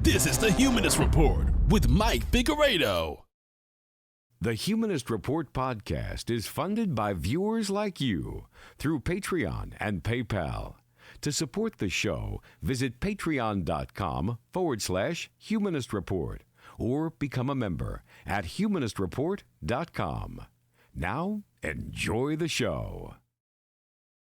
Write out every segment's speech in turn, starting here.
This is the Humanist Report with Mike Figueredo. The Humanist Report podcast is funded by viewers like you through Patreon and PayPal. To support the show, visit patreon.com/Humanist Report or become a member at humanistreport.com. Now, enjoy the show.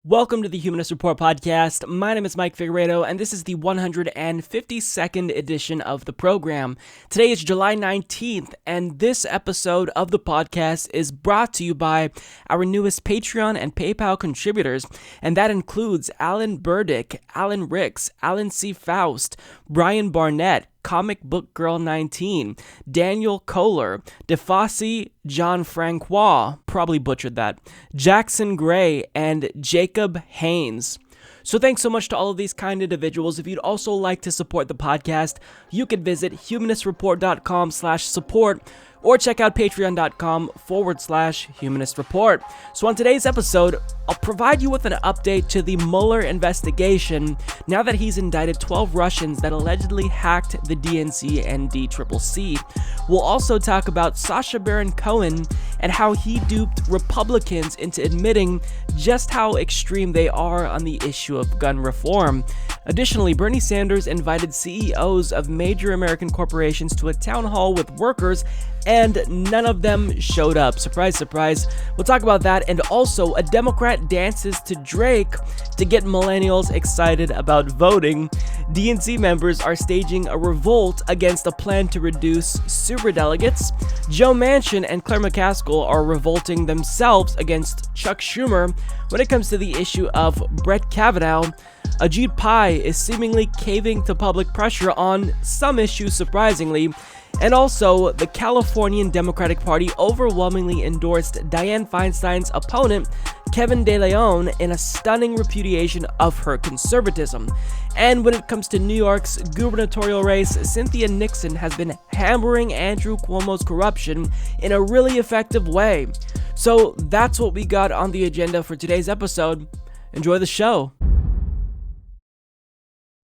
Welcome to the Humanist Report podcast. My name is Mike Figueredo, and this is the 152nd edition of the program. Today is July 19th, and this episode of the podcast is brought to you by our newest Patreon and PayPal contributors, and that includes Alan Burdick, Alan Ricks, Alan C. Faust, Brian Barnett, Comic Book Girl 19, Daniel Kohler, DeFossi, John Francois, probably butchered that, Jackson Gray, and Jacob Haynes. So thanks so much to all of these kind individuals. If you'd also like to support the podcast, you can visit humanistreport.com/support or check out patreon.com/Humanist Report. So on today's episode, I'll provide you with an update to the Mueller investigation now that he's indicted 12 Russians that allegedly hacked the DNC and DCCC. We'll also talk about Sacha Baron Cohen and how he duped Republicans into admitting just how extreme they are on the issue of gun reform. Additionally, Bernie Sanders invited CEOs of major American corporations to a town hall with workers, and none of them showed up. Surprise, surprise. We'll talk about that, and also a Democrat dances to Drake to get millennials excited about voting. DNC members are staging a revolt against a plan to reduce superdelegates. Joe Manchin and Claire McCaskill are revolting themselves against Chuck Schumer when it comes to the issue of Brett Kavanaugh. Ajit Pai is seemingly caving to public pressure on some issues, surprisingly. And also, the Californian Democratic Party overwhelmingly endorsed Dianne Feinstein's opponent, Kevin De Leon, in a stunning repudiation of her conservatism. And when it comes to New York's gubernatorial race, Cynthia Nixon has been hammering Andrew Cuomo's corruption in a really effective way. So that's what we got on the agenda for today's episode. Enjoy the show.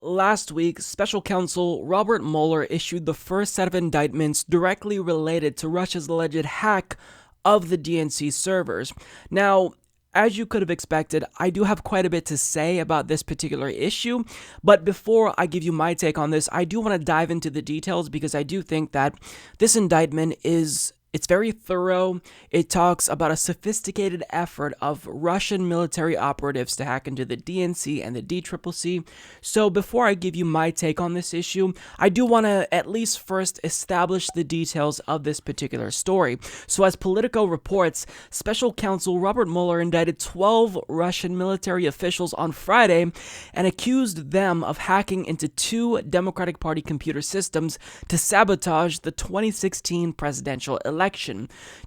Last week, Special Counsel Robert Mueller issued the first set of indictments directly related to Russia's alleged hack of the DNC servers. Now, as you could have expected, I do have quite a bit to say about this particular issue, but before I give you my take on this, I do want to dive into the details because I do think that this indictment it's very thorough. It talks about a sophisticated effort of Russian military operatives to hack into the DNC and the DCCC. So before I give you my take on this issue, I do want to at least first establish the details of this particular story. So as Politico reports, Special Counsel Robert Mueller indicted 12 Russian military officials on Friday and accused them of hacking into 2 Democratic Party computer systems to sabotage the 2016 presidential election.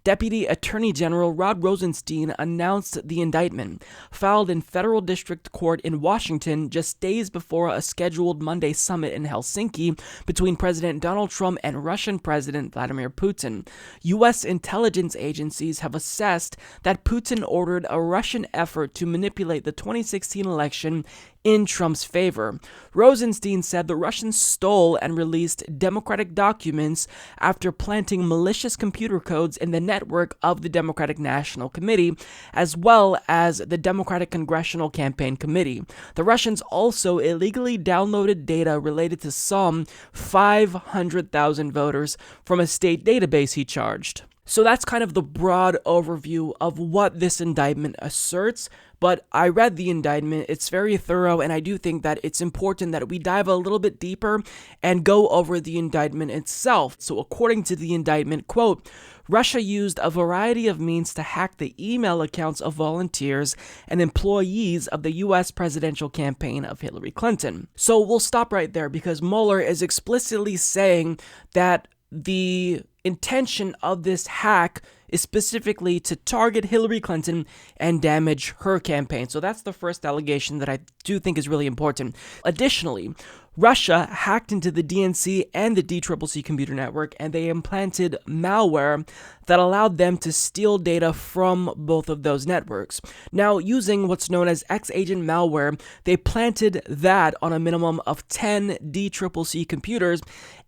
Deputy Attorney General Rod Rosenstein announced the indictment, filed in federal district court in Washington just days before a scheduled Monday summit in Helsinki between President Donald Trump and Russian President Vladimir Putin. U.S. intelligence agencies have assessed that Putin ordered a Russian effort to manipulate the 2016 election in Trump's favor. Rosenstein said the Russians stole and released Democratic documents after planting malicious computer codes in the network of the Democratic National Committee, as well as the Democratic Congressional Campaign Committee. The Russians also illegally downloaded data related to some 500,000 voters from a state database, he charged. So that's kind of the broad overview of what this indictment asserts, but I read the indictment, it's very thorough, and I do think that it's important that we dive a little bit deeper and go over the indictment itself. So according to the indictment, quote, Russia used a variety of means to hack the email accounts of volunteers and employees of the U.S. presidential campaign of Hillary Clinton. So we'll stop right there because Mueller is explicitly saying that the intention of this hack is specifically to target Hillary Clinton and damage her campaign. So that's the first allegation that I do think is really important. Additionally, Russia hacked into the DNC and the DCCC computer network, and they implanted malware that allowed them to steal data from both of those networks. Now, using what's known as X-agent malware, they planted that on a minimum of 10 DCCC computers,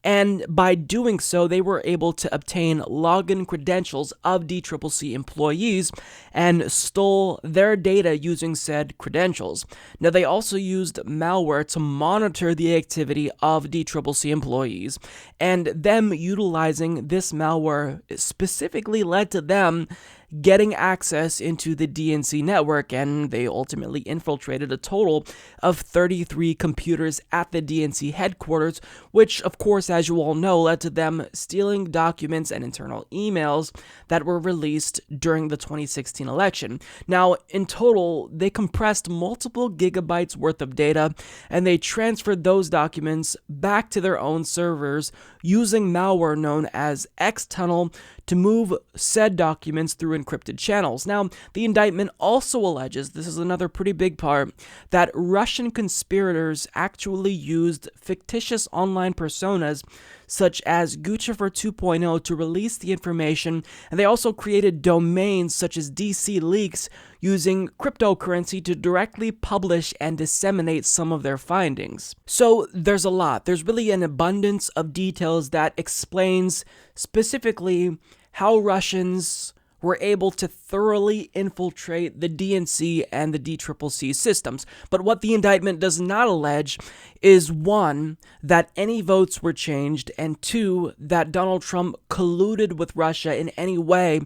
and by doing so, they were able to obtain login credentials of DCCC employees and stole their data using said credentials. Now, they also used malware to monitor the activity of DCCC employees, and them utilizing this malware specifically led to them getting access into the DNC network, and they ultimately infiltrated a total of 33 computers at the DNC headquarters, which, of course, as you all know, led to them stealing documents and internal emails that were released during the 2016 election. Now, in total, they compressed multiple gigabytes worth of data, and they transferred those documents back to their own servers using malware known as Xtunnel to move said documents through encrypted channels. Now, the indictment also alleges, this is another pretty big part, that Russian conspirators actually used fictitious online personas such as Guccifer 2.0 to release the information, and they also created domains such as DC Leaks using cryptocurrency to directly publish and disseminate some of their findings. So there's a lot. There's really an abundance of details that explains specifically how Russians were able to thoroughly infiltrate the DNC and the DCCC systems. But what the indictment does not allege is, one, that any votes were changed, and two, that Donald Trump colluded with Russia in any way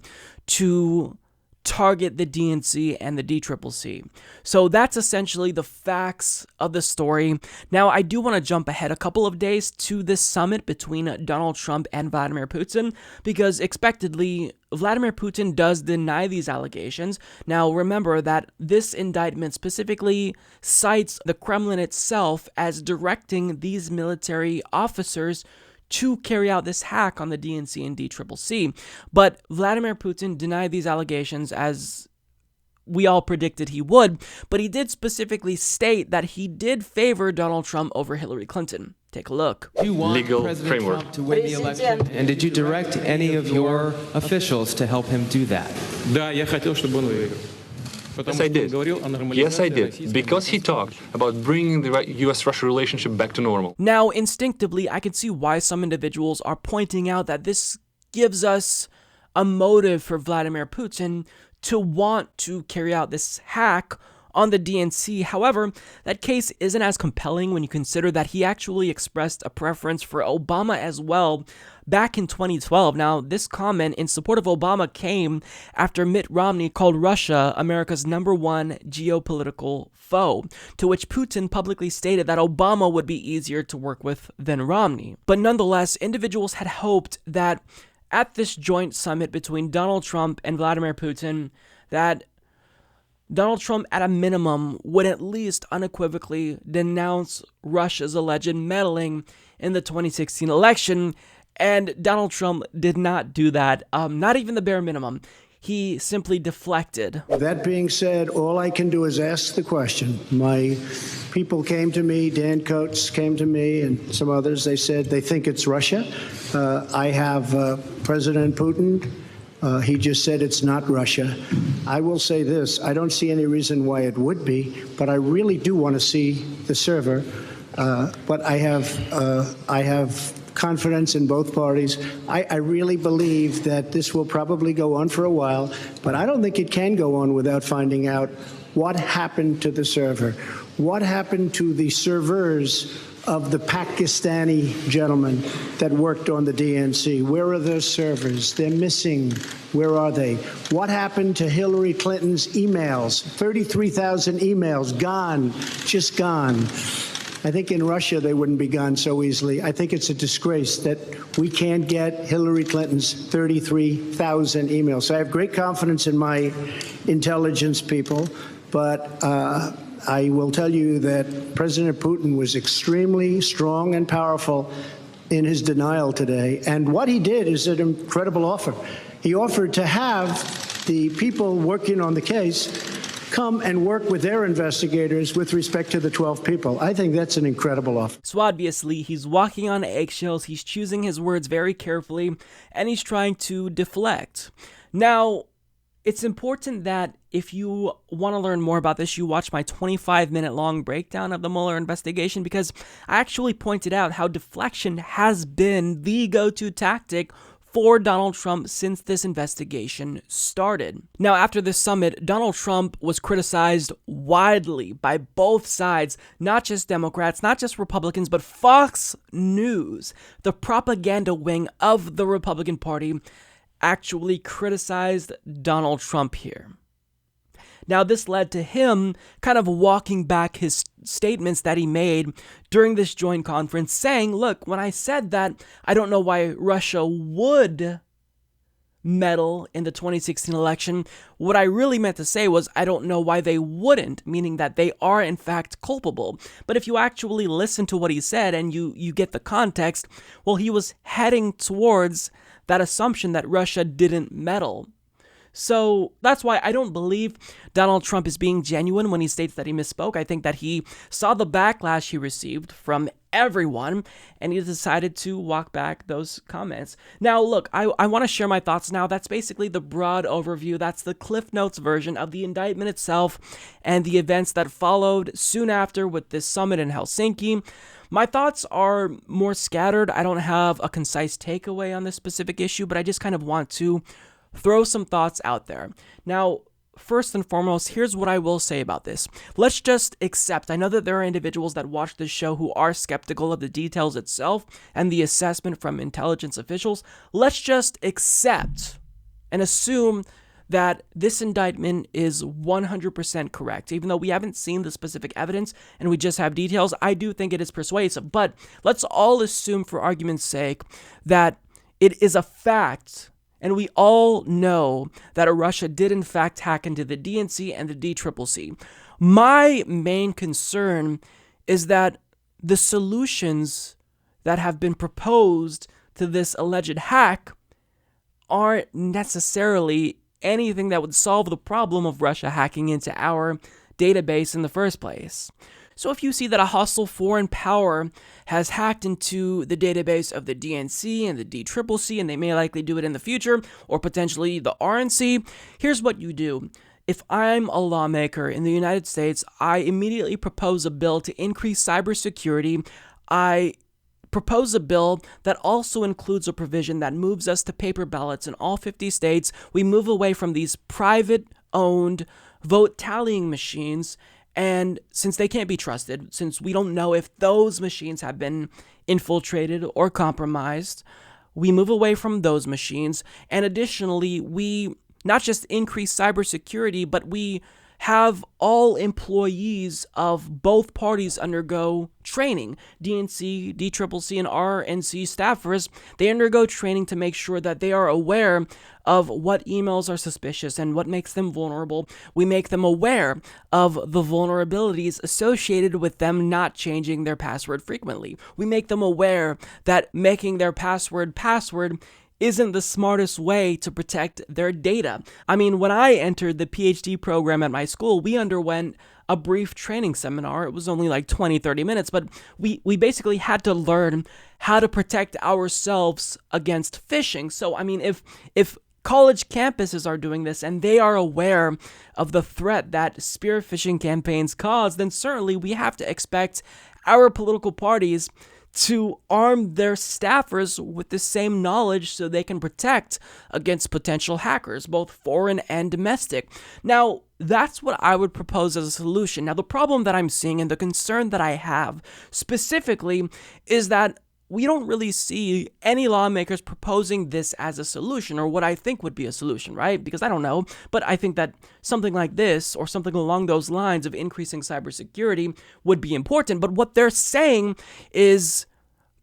to target the DNC and the DCCC. So that's essentially the facts of the story. Now, I do want to jump ahead a couple of days to this summit between Donald Trump and Vladimir Putin, because expectedly, Vladimir Putin does deny these allegations. Now, remember that this indictment specifically cites the Kremlin itself as directing these military officers to carry out this hack on the DNC and DCCC. But Vladimir Putin denied these allegations, as we all predicted he would, but he did specifically state that he did favor Donald Trump over Hillary Clinton. Take a look. Do you want Legal President framework Trump to win the election? And did you direct any of your officials to help him do that? Yes, I did. Yes, I did. Because he talked about bringing the U.S.-Russia relationship back to normal. Now, instinctively, I can see why some individuals are pointing out that this gives us a motive for Vladimir Putin to want to carry out this hack on the DNC. However, that case isn't as compelling when you consider that he actually expressed a preference for Obama as well back in 2012. Now, this comment in support of Obama came after Mitt Romney called Russia America's #1 geopolitical foe, to which Putin publicly stated that Obama would be easier to work with than Romney. But nonetheless, individuals had hoped that at this joint summit between Donald Trump and Vladimir Putin, that Donald Trump, at a minimum, would at least unequivocally denounce Russia's alleged meddling in the 2016 election, and Donald Trump did not do that, not even the bare minimum. He simply deflected. That being said, all I can do is ask the question. My people came to me, Dan Coates came to me, and some others. They said they think it's Russia. I have President Putin. He just said it's not Russia. I will say this. I don't see any reason why it would be, but I really do want to see the server. But I have confidence in both parties. I really believe that this will probably go on for a while, but I don't think it can go on without finding out what happened to the server. What happened to the servers of the Pakistani gentlemen that worked on the DNC? Where are those servers? They're missing. Where are they? What happened to Hillary Clinton's emails? 33,000 emails, gone, just gone. I think in Russia they wouldn't be gone so easily. I think it's a disgrace that we can't get Hillary Clinton's 33,000 emails. So I have great confidence in my intelligence people, but I will tell you that President Putin was extremely strong and powerful in his denial today. And what he did is an incredible offer. he offered to have the people working on the case come and work with their investigators with respect to the 12 people. I think that's an incredible offer. So obviously, he's walking on eggshells, he's choosing his words very carefully, and he's trying to deflect. Now, it's important that if you want to learn more about this, you watch my 25-minute long breakdown of the Mueller investigation, because I actually pointed out how deflection has been the go-to tactic for Donald Trump since this investigation started. Now, after this summit, Donald Trump was criticized widely by both sides, not just Democrats, not just Republicans, but Fox News, the propaganda wing of the Republican Party, actually criticized Donald Trump here. Now, this led to him kind of walking back his statements that he made during this joint conference, saying, look, when I said that, I don't know why Russia would meddle in the 2016 election, what I really meant to say was, I don't know why they wouldn't, meaning that they are in fact culpable. But if you actually listen to what he said and you get the context, well, he was heading towards that assumption that Russia didn't meddle. So that's why I don't believe Donald Trump is being genuine when he states that he misspoke. I think that he saw the backlash he received from everyone, and he decided to walk back those comments. Now, look, I want to share my thoughts now. That's basically the broad overview. That's the Cliff Notes version of the indictment itself and the events that followed soon after with this summit in Helsinki. My thoughts are more scattered. I don't have a concise takeaway on this specific issue, but I just kind of want to throw some thoughts out there. Now, first and foremost, here's what I will say about this. Let's just accept, I know that there are individuals that watch this show who are skeptical of the details itself and the assessment from intelligence officials. Let's just accept and assume that this indictment is 100% correct. Even though we haven't seen the specific evidence and we just have details, I do think it is persuasive. But let's all assume, for argument's sake, that it is a fact, and we all know that Russia did in fact hack into the DNC and the DCCC. My main concern is that the solutions that have been proposed to this alleged hack aren't necessarily anything that would solve the problem of Russia hacking into our database in the first place. So if you see that a hostile foreign power has hacked into the database of the DNC and the DCCC, and they may likely do it in the future, or potentially the RNC, here's what you do. If I'm a lawmaker in the United States, I immediately propose a bill to increase cybersecurity. I propose a bill that also includes a provision that moves us to paper ballots in all 50 states. We move away from these private-owned vote tallying machines, and since they can't be trusted, since we don't know if those machines have been infiltrated or compromised, we move away from those machines. And additionally, we not just increase cybersecurity, but we have all employees of both parties undergo training. DNC, DCCC, and RNC staffers, they undergo training to make sure that they are aware of what emails are suspicious and what makes them vulnerable. We make them aware of the vulnerabilities associated with them not changing their password frequently. We make them aware that making their password isn't the smartest way to protect their data. I mean, when I entered the PhD program at my school, we underwent a brief training seminar. It was only like 20-30 minutes, but we basically had to learn how to protect ourselves against phishing. So, I mean, if college campuses are doing this and they are aware of the threat that spear phishing campaigns cause, then certainly we have to expect our political parties to arm their staffers with the same knowledge so they can protect against potential hackers, both foreign and domestic. Now, that's what I would propose as a solution. Now, the problem that I'm seeing and the concern that I have specifically is that we don't really see any lawmakers proposing this as a solution, or what I think would be a solution, right? Because I don't know, but I think that something like this or something along those lines of increasing cybersecurity would be important. But what they're saying is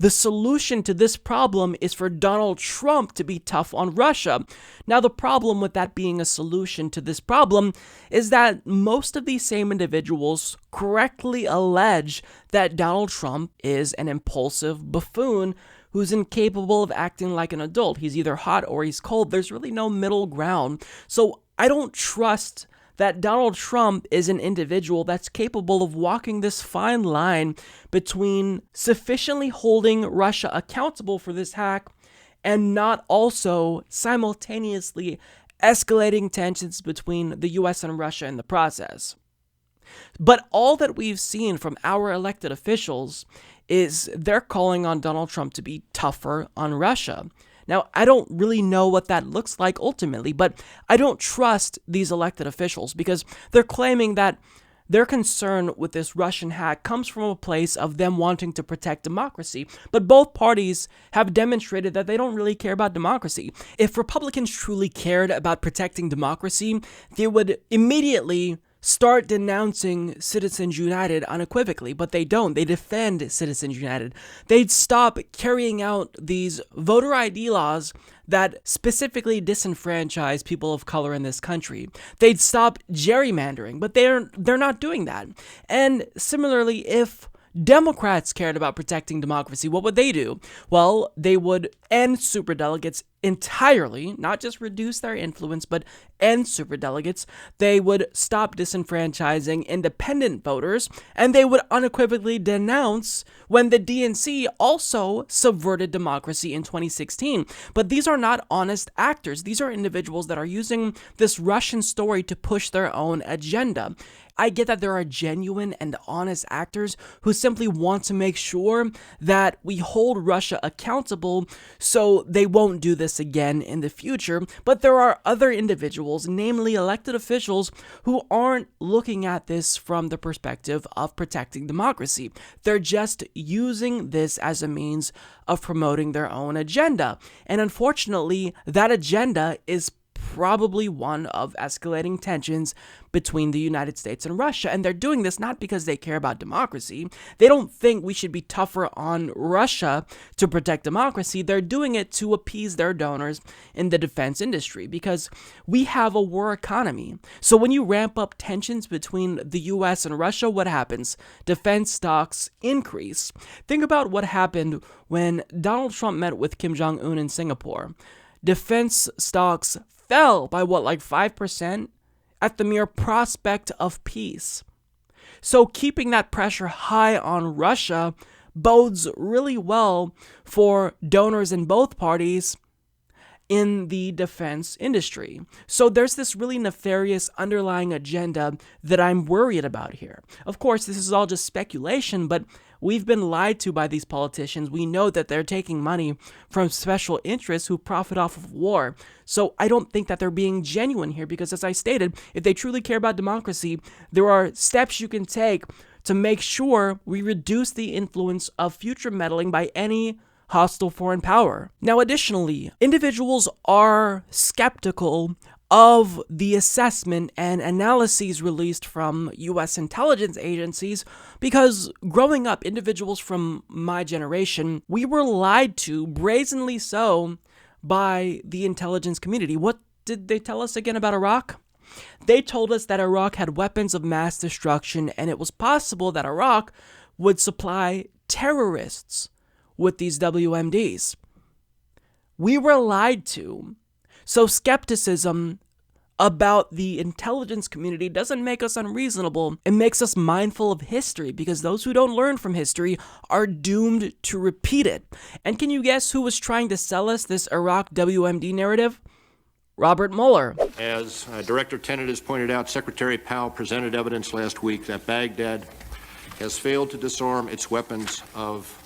the solution to this problem is for Donald Trump to be tough on Russia. Now, the problem with that being a solution to this problem is that most of these same individuals correctly allege that Donald Trump is an impulsive buffoon who's incapable of acting like an adult. He's either hot or he's cold. There's really no middle ground. So I don't trust that Donald Trump is an individual that's capable of walking this fine line between sufficiently holding Russia accountable for this hack and not also simultaneously escalating tensions between the US and Russia in the process. But all that we've seen from our elected officials is they're calling on Donald Trump to be tougher on Russia. Now, I don't really know what that looks like ultimately, but I don't trust these elected officials because they're claiming that their concern with this Russian hack comes from a place of them wanting to protect democracy. But both parties have demonstrated that they don't really care about democracy. If Republicans truly cared about protecting democracy, they would immediately start denouncing Citizens United unequivocally, but they don't. They defend Citizens United. They'd stop carrying out these voter ID laws that specifically disenfranchise people of color in this country. They'd stop gerrymandering, but they're not doing that. And similarly, if Democrats cared about protecting democracy, what would they do? Well, they would end superdelegates entirely, not just reduce their influence, but end superdelegates. They would stop disenfranchising independent voters, and they would unequivocally denounce when the DNC also subverted democracy in 2016. But these are not honest actors. These are individuals that are using this Russian story to push their own agenda. I get that there are genuine and honest actors who simply want to make sure that we hold Russia accountable so they won't do this again in the future. But there are other individuals, namely elected officials, who aren't looking at this from the perspective of protecting democracy. They're just using this as a means of promoting their own agenda. And unfortunately, that agenda is probably one of escalating tensions between the United States and Russia. And they're doing this not because they care about democracy. They don't think we should be tougher on Russia to protect democracy. They're doing it to appease their donors in the defense industry because we have a war economy. So when you ramp up tensions between the US and Russia, what happens? Defense stocks increase. Think about what happened when Donald Trump met with Kim Jong-un in Singapore. Defense stocks fell by 5% at the mere prospect of peace. So keeping that pressure high on Russia bodes really well for donors in both parties in the defense industry. So there's this really nefarious underlying agenda that I'm worried about here. Of course, this is all just speculation, but we've been lied to by these politicians. We know that they're taking money from special interests who profit off of war. So I don't think that they're being genuine here because, as I stated, if they truly care about democracy, there are steps you can take to make sure we reduce the influence of future meddling by any hostile foreign power. Now, additionally, individuals are skeptical of the assessment and analyses released from U.S. intelligence agencies because growing up, individuals from my generation, we were lied to, brazenly so, by the intelligence community. What did they tell us again about Iraq? They told us that Iraq had weapons of mass destruction and it was possible that Iraq would supply terrorists with these WMDs. We were lied to. So skepticism about the intelligence community doesn't make us unreasonable. It makes us mindful of history because those who don't learn from history are doomed to repeat it. And can you guess who was trying to sell us this Iraq WMD narrative? Robert Mueller. As Director Tenet has pointed out, Secretary Powell presented evidence last week that Baghdad has failed to disarm its weapons of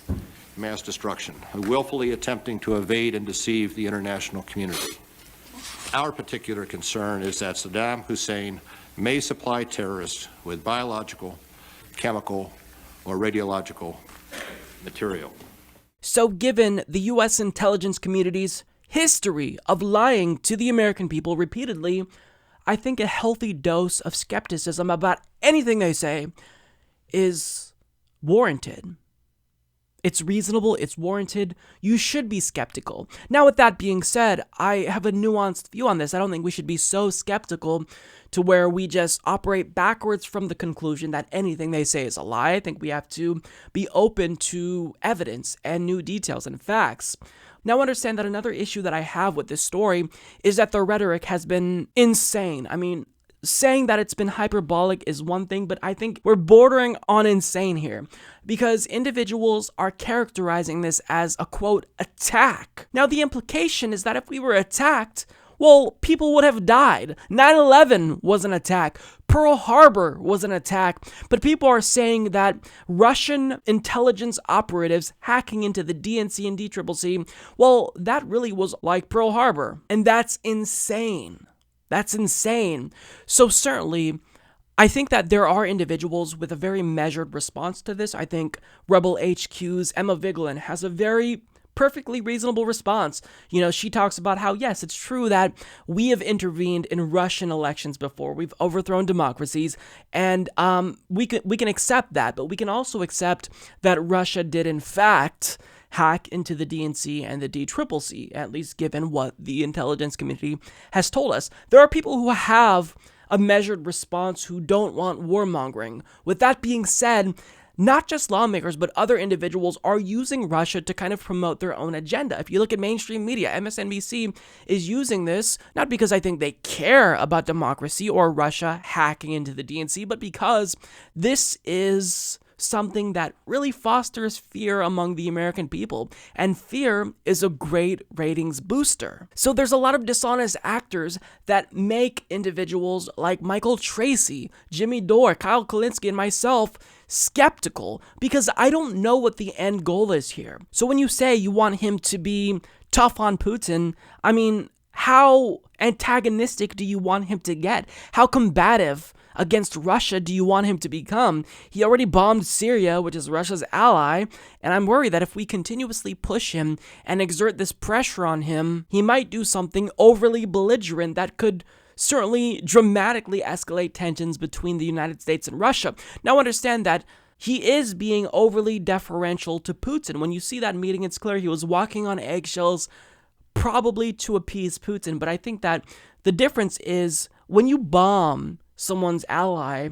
mass destruction, willfully attempting to evade and deceive the international community. Our particular concern is that Saddam Hussein may supply terrorists with biological, chemical, or radiological material. So given the U.S. intelligence community's history of lying to the American people repeatedly, I think a healthy dose of skepticism about anything they say is warranted. It's reasonable, it's warranted, you should be skeptical. Now, with that being said, I have a nuanced view on this. I don't think we should be so skeptical to where we just operate backwards from the conclusion that anything they say is a lie. I think we have to be open to evidence and new details and facts. Now, understand that another issue that I have with this story is that the rhetoric has been insane. I mean, saying that it's been hyperbolic is one thing, but I think we're bordering on insane here because individuals are characterizing this as a, quote, attack. Now, the implication is that if we were attacked, well, people would have died. 9/11 was an attack. Pearl Harbor was an attack. But people are saying that Russian intelligence operatives hacking into the DNC and DCCC, well, that really was like Pearl Harbor. And that's insane. That's insane. So certainly, I think that there are individuals with a very measured response to this. I think Rebel HQ's Emma Vigeland has a very perfectly reasonable response. You know, she talks about how, yes, it's true that we have intervened in Russian elections before. We've overthrown democracies, and we can accept that, but we can also accept that Russia did, in fact, hack into the DNC and the DCCC, at least given what the intelligence community has told us. There are people who have a measured response who don't want warmongering. With that being said, not just lawmakers, but other individuals are using Russia to kind of promote their own agenda. If you look at mainstream media, MSNBC is using this, not because I think they care about democracy or Russia hacking into the DNC, but because this is something that really fosters fear among the American people, and fear is a great ratings booster. So there's a lot of dishonest actors that make individuals like Michael Tracy, Jimmy Dore, Kyle Kulinski, and myself skeptical because I don't know what the end goal is here. So when you say you want him to be tough on Putin, I mean, how antagonistic do you want him to get? How combative against Russia do you want him to become? He already bombed Syria, which is Russia's ally, and I'm worried that if we continuously push him and exert this pressure on him, he might do something overly belligerent that could certainly dramatically escalate tensions between the United States and Russia. Now understand that he is being overly deferential to Putin. When you see that meeting, it's clear he was walking on eggshells, probably to appease Putin, but I think that the difference is when you bomb someone's ally,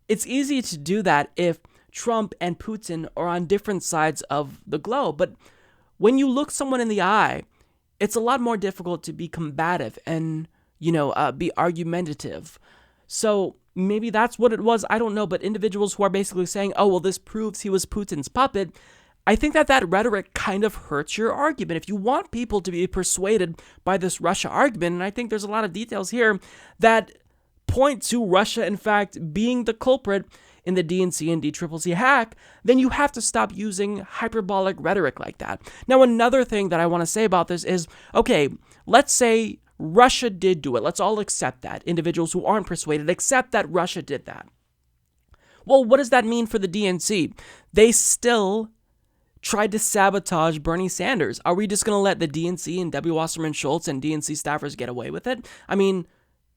it's easy to do that if Trump and Putin are on different sides of the globe. But when you look someone in the eye, it's a lot more difficult to be combative and, be argumentative. So maybe that's what it was. I don't know. But individuals who are basically saying, oh, well, this proves he was Putin's puppet, I think that rhetoric kind of hurts your argument. If you want people to be persuaded by this Russia argument, and I think there's a lot of details here that point to Russia, in fact, being the culprit in the DNC and DCCC hack, then you have to stop using hyperbolic rhetoric like that. Now, another thing that I want to say about this is, okay, let's say Russia did do it. Let's all accept that. Individuals who aren't persuaded accept that Russia did that. Well, what does that mean for the DNC? They still tried to sabotage Bernie Sanders. Are we just going to let the DNC and W. Wasserman Schultz and DNC staffers get away with it? I mean,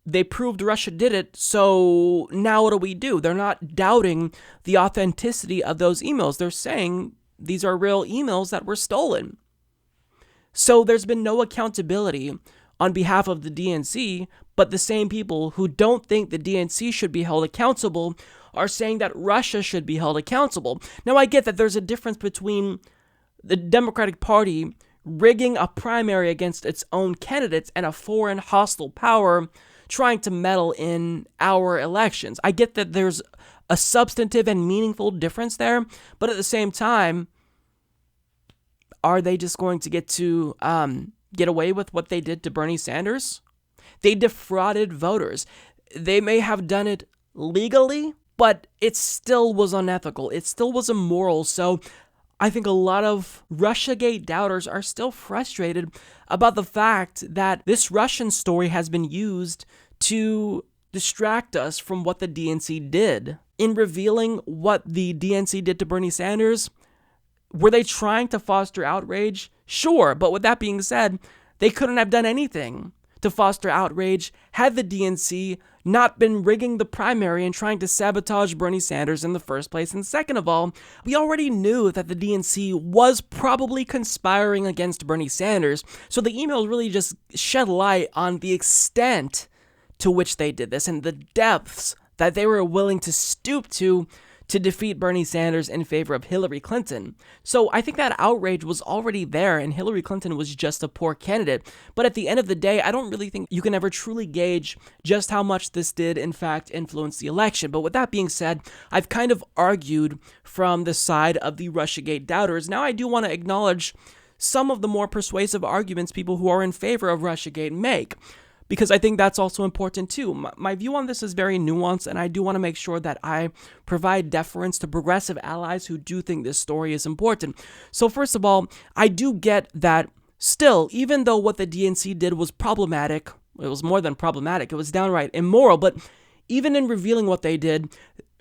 they proved Russia did it, so now what do? They're not doubting the authenticity of those emails. They're saying these are real emails that were stolen. So there's been no accountability on behalf of the DNC, but the same people who don't think the DNC should be held accountable are saying that Russia should be held accountable. Now, I get that there's a difference between the Democratic Party rigging a primary against its own candidates and a foreign hostile power trying to meddle in our elections. I get that there's a substantive and meaningful difference there, but at the same time, are they just going to get away with what they did to Bernie Sanders? They defrauded voters. They may have done it legally, but it still was unethical. It still was immoral. So I think a lot of Russiagate doubters are still frustrated about the fact that this Russian story has been used to distract us from what the DNC did. In revealing what the DNC did to Bernie Sanders, were they trying to foster outrage? Sure, but with that being said, they couldn't have done anything to foster outrage had the DNC not been rigging the primary and trying to sabotage Bernie Sanders in the first place. And second of all, we already knew that the DNC was probably conspiring against Bernie Sanders, so the emails really just shed light on the extent to which they did this and the depths that they were willing to stoop to defeat Bernie Sanders in favor of Hillary Clinton. So I think that outrage was already there, and Hillary Clinton was just a poor candidate. But at the end of the day, I don't really think you can ever truly gauge just how much this did, in fact, influence the election. But with that being said, I've kind of argued from the side of the Russiagate doubters. Now I do want to acknowledge some of the more persuasive arguments people who are in favor of Russiagate make, because I think that's also important too. My view on this is very nuanced, and I do want to make sure that I provide deference to progressive allies who do think this story is important. So first of all, I do get that still, even though what the DNC did was problematic, it was more than problematic, it was downright immoral, but even in revealing what they did,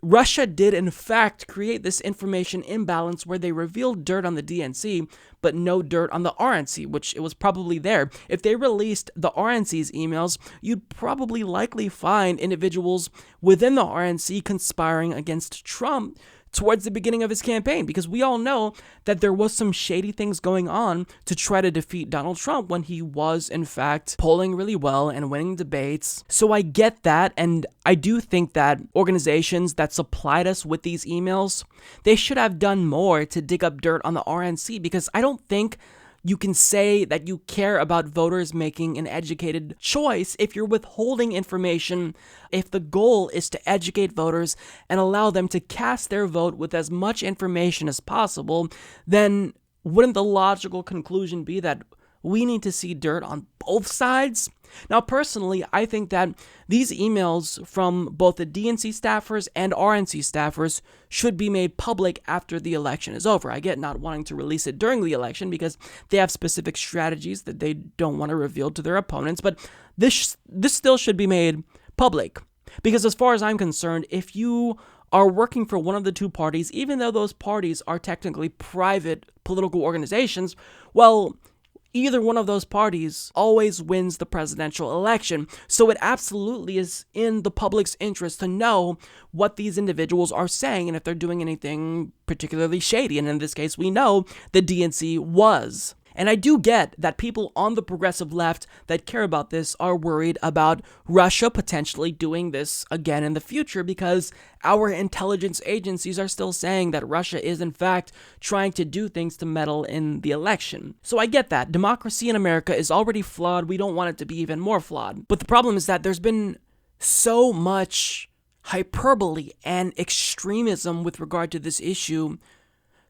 Russia did in fact create this information imbalance where they revealed dirt on the DNC, but no dirt on the RNC, which it was probably there. If they released the RNC's emails, you'd probably likely find individuals within the RNC conspiring against Trump towards the beginning of his campaign, because we all know that there was some shady things going on to try to defeat Donald Trump when he was, in fact, polling really well and winning debates. So I get that, and I do think that organizations that supplied us with these emails, they should have done more to dig up dirt on the RNC, because I don't think you can say that you care about voters making an educated choice if you're withholding information, if the goal is to educate voters and allow them to cast their vote with as much information as possible. Then wouldn't the logical conclusion be that we need to see dirt on both sides? Now, personally, I think that these emails from both the DNC staffers and RNC staffers should be made public after the election is over. I get not wanting to release it during the election because they have specific strategies that they don't want to reveal to their opponents, but this still should be made public. Because as far as I'm concerned, if you are working for one of the two parties, even though those parties are technically private political organizations, well, either one of those parties always wins the presidential election. So it absolutely is in the public's interest to know what these individuals are saying and if they're doing anything particularly shady. And in this case, we know the DNC was. And I do get that people on the progressive left that care about this are worried about Russia potentially doing this again in the future, because our intelligence agencies are still saying that Russia is in fact trying to do things to meddle in the election. So I get that. Democracy in America is already flawed. We don't want it to be even more flawed. But the problem is that there's been so much hyperbole and extremism with regard to this issue.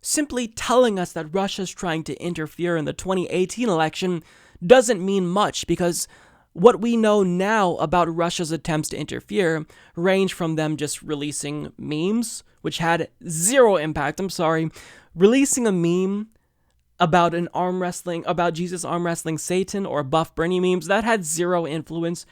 Simply telling us that Russia's trying to interfere in the 2018 election doesn't mean much, because what we know now about Russia's attempts to interfere range from them just releasing memes, which had zero impact. Releasing a meme about about Jesus arm wrestling Satan, or Buff Bernie memes, that had zero influence.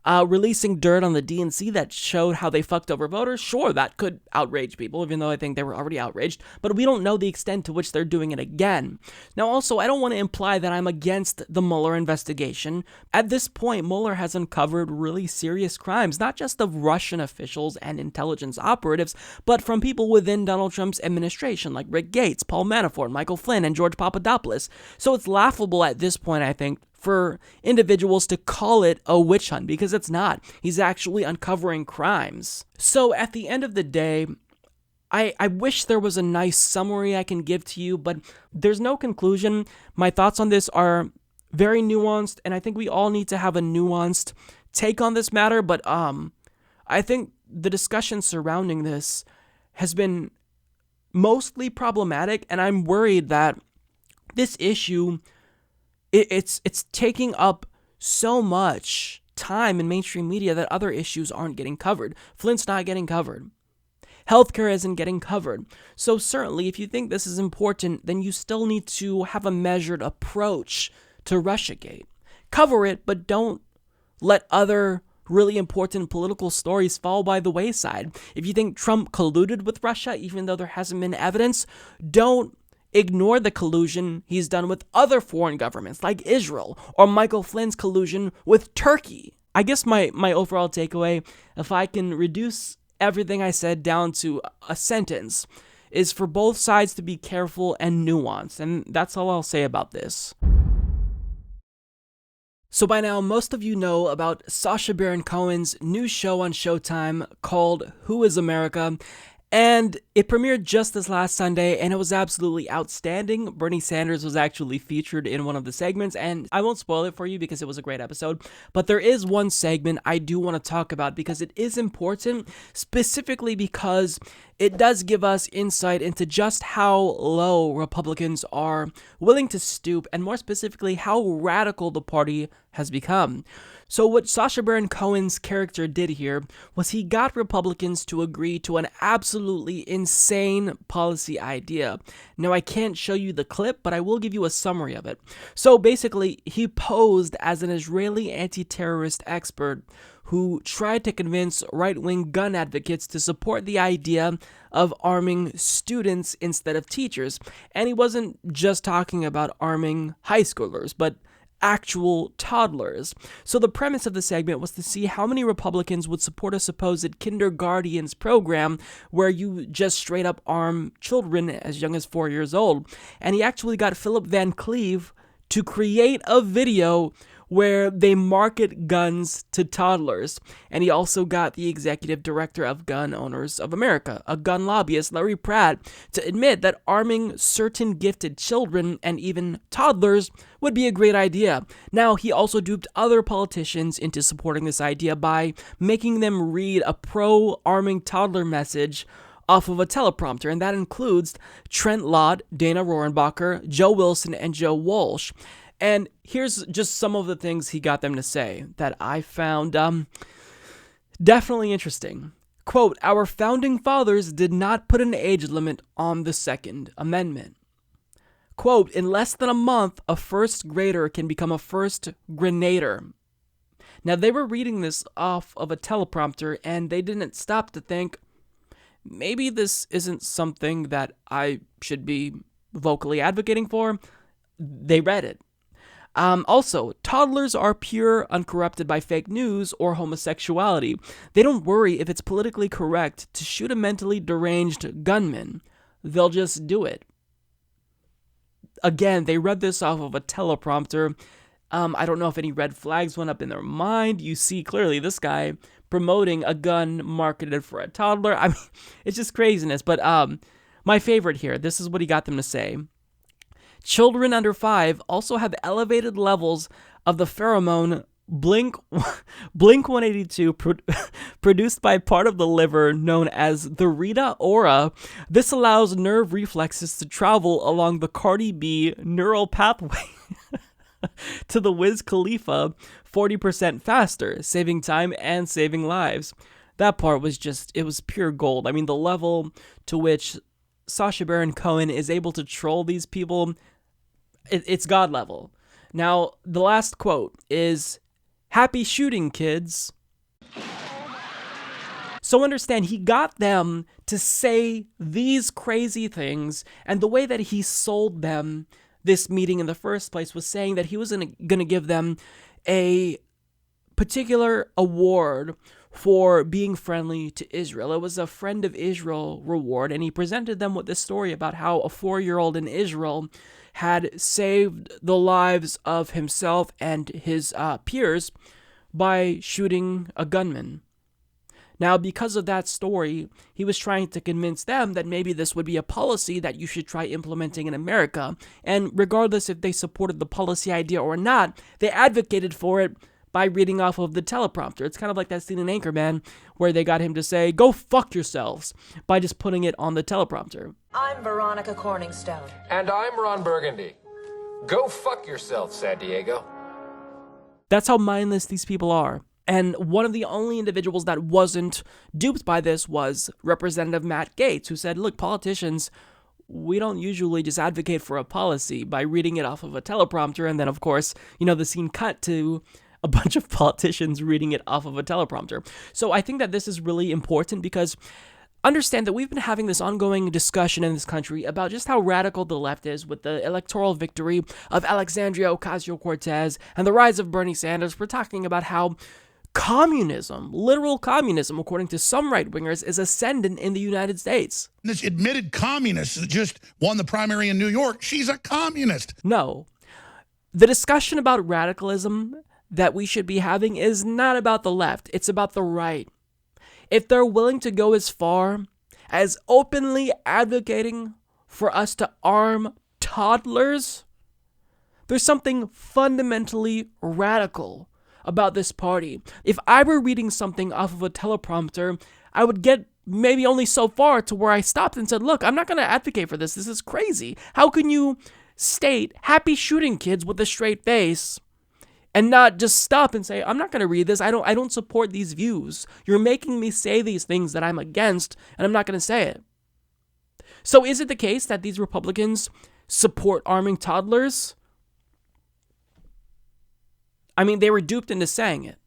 Releasing dirt on the DNC that showed how they fucked over voters, sure, that could outrage people, even though I think they were already outraged, but we don't know the extent to which they're doing it again. Now, also, I don't want to imply that I'm against the Mueller investigation. At this point, Mueller has uncovered really serious crimes, not just of Russian officials and intelligence operatives, but from people within Donald Trump's administration, like Rick Gates, Paul Manafort, Michael Flynn, and George Papadopoulos. So it's laughable at this point, I think, for individuals to call it a witch hunt, because it's not. He's actually uncovering crimes. So at the end of the day, I wish there was a nice summary I can give to you, but there's no conclusion. My thoughts on this are very nuanced, and I think we all need to have a nuanced take on this matter, but I think the discussion surrounding this has been mostly problematic, and I'm worried that this issue, it's taking up so much time in mainstream media that other issues aren't getting covered. Flint's not getting covered. Healthcare isn't getting covered. So certainly, if you think this is important, then you still need to have a measured approach to Russiagate. Cover it, but don't let other really important political stories fall by the wayside. If you think Trump colluded with Russia, even though there hasn't been evidence, don't ignore the collusion he's done with other foreign governments like Israel, or Michael Flynn's collusion with Turkey. I guess my overall takeaway, if I can reduce everything I said down to a sentence, is for both sides to be careful and nuanced, and that's all I'll say about this. So by now, most of you know about Sacha Baron Cohen's new show on Showtime called Who is America? And it premiered just this last Sunday, and it was absolutely outstanding. Bernie Sanders was actually featured in one of the segments, and I won't spoil it for you because it was a great episode, but there is one segment I do want to talk about because it is important, specifically because it does give us insight into just how low Republicans are willing to stoop, and more specifically, how radical the party has become. So what Sacha Baron Cohen's character did here was he got Republicans to agree to an absolutely insane policy idea. Now, I can't show you the clip, but I will give you a summary of it. So basically, he posed as an Israeli anti-terrorist expert who tried to convince right-wing gun advocates to support the idea of arming students instead of teachers. And he wasn't just talking about arming high schoolers, but actual toddlers. So the premise of the segment was to see how many Republicans would support a supposed kindergarten's program where you just straight up arm children as young as 4 years old. And he actually got Philip Van Cleve to create a video where they market guns to toddlers. And he also got the executive director of Gun Owners of America, a gun lobbyist, Larry Pratt, to admit that arming certain gifted children and even toddlers would be a great idea. Now, he also duped other politicians into supporting this idea by making them read a pro-arming toddler message off of a teleprompter, and that includes Trent Lott, Dana Rohrabacher, Joe Wilson, and Joe Walsh. And here's just some of the things he got them to say that I found definitely interesting. Quote, "Our founding fathers did not put an age limit on the Second Amendment." Quote, "In less than a month, a first grader can become a first grenader." Now, they were reading this off of a teleprompter, and they didn't stop to think, maybe this isn't something that I should be vocally advocating for. They read it. Also, toddlers are pure, uncorrupted by fake news or homosexuality. They don't worry if it's politically correct to shoot a mentally deranged gunman. They'll just do it. Again, they read this off of a teleprompter. I don't know if any red flags went up in their mind. You see clearly this guy promoting a gun marketed for a toddler. I mean, it's just craziness. But my favorite here, this is what he got them to say. "Children under 5 also have elevated levels of the pheromone Blink 182 produced by part of the liver known as the Rita Ora. This allows nerve reflexes to travel along the Cardi B neural pathway to the Wiz Khalifa 40% faster, saving time and saving lives." That part was it was pure gold. I mean, the level to which Sacha Baron Cohen is able to troll these people, it's God level. Now, the last quote is, "Happy shooting, kids." So understand, he got them to say these crazy things, and the way that he sold them this meeting in the first place was saying that he was going to give them a particular award for being friendly to Israel. It was a Friend of Israel reward, and he presented them with this story about how a 4-year-old in Israel had saved the lives of himself and his peers by shooting a gunman. Now, because of that story, he was trying to convince them that maybe this would be a policy that you should try implementing in America. And regardless if they supported the policy idea or not, they advocated for it by reading off of the teleprompter. It's kind of like that scene in Anchorman where they got him to say, "Go fuck yourselves," by just putting it on the teleprompter. I'm Veronica Corningstone. And I'm Ron Burgundy. Go fuck yourself, San Diego. That's how mindless these people are. And one of the only individuals that wasn't duped by this was Representative Matt Gaetz, who said, look, politicians, we don't usually just advocate for a policy by reading it off of a teleprompter. And then, of course, the scene cut to a bunch of politicians reading it off of a teleprompter. So I think that this is really important because understand that we've been having this ongoing discussion in this country about just how radical the left is with the electoral victory of Alexandria Ocasio-Cortez and the rise of Bernie Sanders. We're talking about how communism, literal communism, according to some right-wingers, is ascendant in the United States. This admitted communist that just won the primary in New York, she's a communist. No. The discussion about radicalism that we should be having is not about the left. It's about the right. If they're willing to go as far as openly advocating for us to arm toddlers, there's something fundamentally radical about this party. If I were reading something off of a teleprompter, I would get maybe only so far to where I stopped and said, look, I'm not going to advocate for this. This is crazy. How can you state happy shooting kids with a straight face and not just stop and say, I'm not going to read this. I don't support these views. You're making me say these things that I'm against, and I'm not going to say it. So is it the case that these Republicans support arming toddlers? I mean, they were duped into saying it.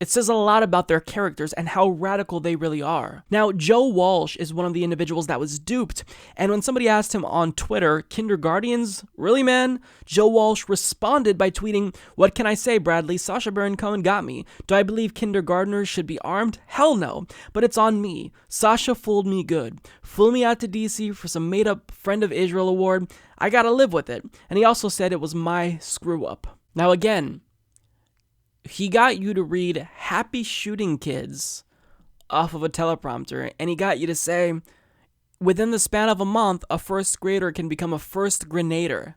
It says a lot about their characters and how radical they really are. Now, Joe Walsh is one of the individuals that was duped, and when somebody asked him on Twitter, kindergartens? Really, man? Joe Walsh responded by tweeting, what can I say, Bradley? Sacha Baron Cohen got me. Do I believe kindergartners should be armed? Hell no. But it's on me. Sacha fooled me good. Flew me out to DC for some made-up Friend of Israel award. I gotta live with it. And he also said it was my screw-up. Now again, he got you to read happy shooting kids off of a teleprompter, and he got you to say, within the span of a month, a first grader can become a first grenader.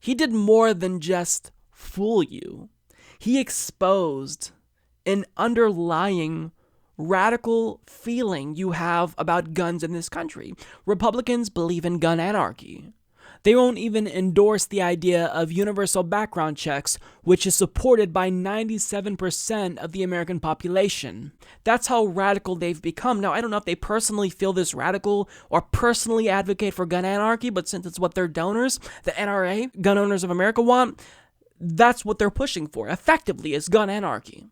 He did more than just fool you. He exposed an underlying radical feeling you have about guns in this country. Republicans believe in gun anarchy. They won't even endorse the idea of universal background checks, which is supported by 97% of the American population. That's how radical they've become. Now, I don't know if they personally feel this radical or personally advocate for gun anarchy, but since it's what their donors, the NRA, Gun Owners of America, want, that's what they're pushing for, effectively, is gun anarchy.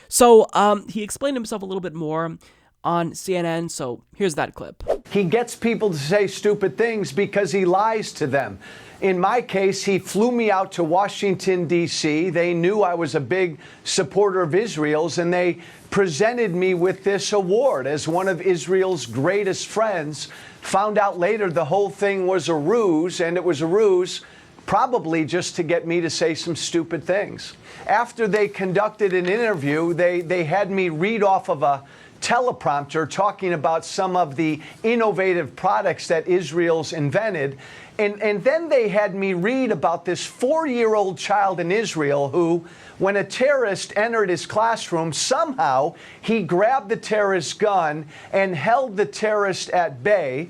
So he explained himself a little bit more on CNN, so here's that clip. He gets people to say stupid things because he lies to them. In my case, he flew me out to Washington, D.C. They knew I was a big supporter of Israel's, and they presented me with this award as one of Israel's greatest friends. Found out later the whole thing was a ruse, and it was a ruse probably just to get me to say some stupid things. After they conducted an interview, they had me read off of a teleprompter talking about some of the innovative products that Israel's invented. And then they had me read about this 4-year-old child in Israel who, when a terrorist entered his classroom, somehow he grabbed the terrorist's gun and held the terrorist at bay.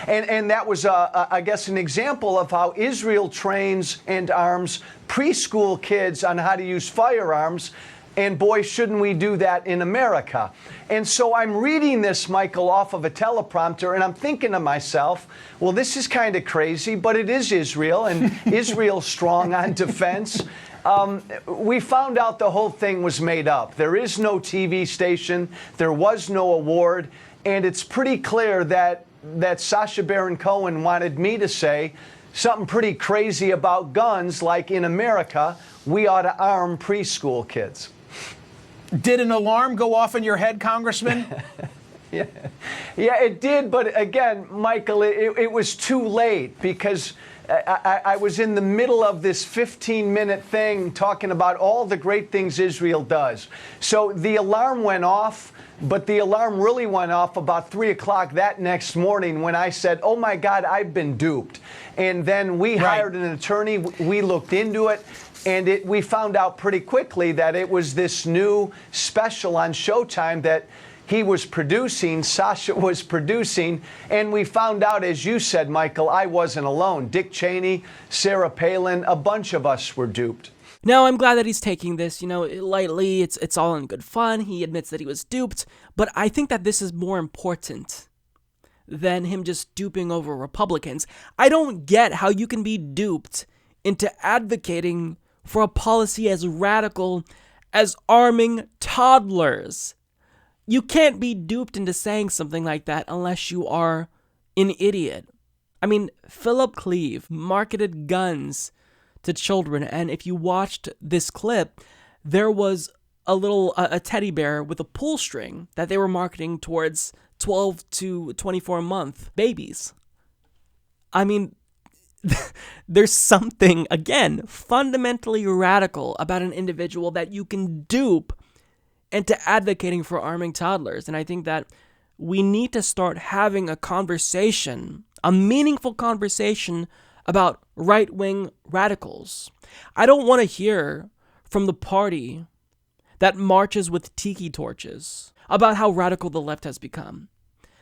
And that was, I guess, an example of how Israel trains and arms preschool kids on how to use firearms. And boy, shouldn't we do that in America. And so I'm reading this, Michael, off of a teleprompter, and I'm thinking to myself, well, this is kind of crazy, but it is Israel, and Israel's strong on defense. We found out the whole thing was made up. There is no TV station. There was no award. And it's pretty clear that Sacha Baron Cohen wanted me to say something pretty crazy about guns, like in America, we ought to arm preschool kids. Did an alarm go off in your head, Congressman? Yeah, it did. But again, Michael, it was too late because I was in the middle of this 15-minute thing talking about all the great things Israel does. So the alarm went off, but the alarm really went off about 3 o'clock that next morning when I said, oh, my God, I've been duped. And then we hired an attorney. We looked into it. And we found out pretty quickly that it was this new special on Showtime that he was producing, Sacha was producing, and we found out, as you said, Michael, I wasn't alone. Dick Cheney, Sarah Palin, a bunch of us were duped. Now, I'm glad that he's taking this, lightly. It's all in good fun. He admits that he was duped, but I think that this is more important than him just duping over Republicans. I don't get how you can be duped into advocating for a policy as radical as arming toddlers. You can't be duped into saying something like that unless you are an idiot. I mean, Philip Cleave marketed guns to children, and if you watched this clip, there was a teddy bear with a pull string that they were marketing towards 12 to 24 month babies. I mean, there's something, again, fundamentally radical about an individual that you can dupe into advocating for arming toddlers. And I think that we need to start having a conversation, a meaningful conversation about right-wing radicals. I don't want to hear from the party that marches with tiki torches about how radical the left has become.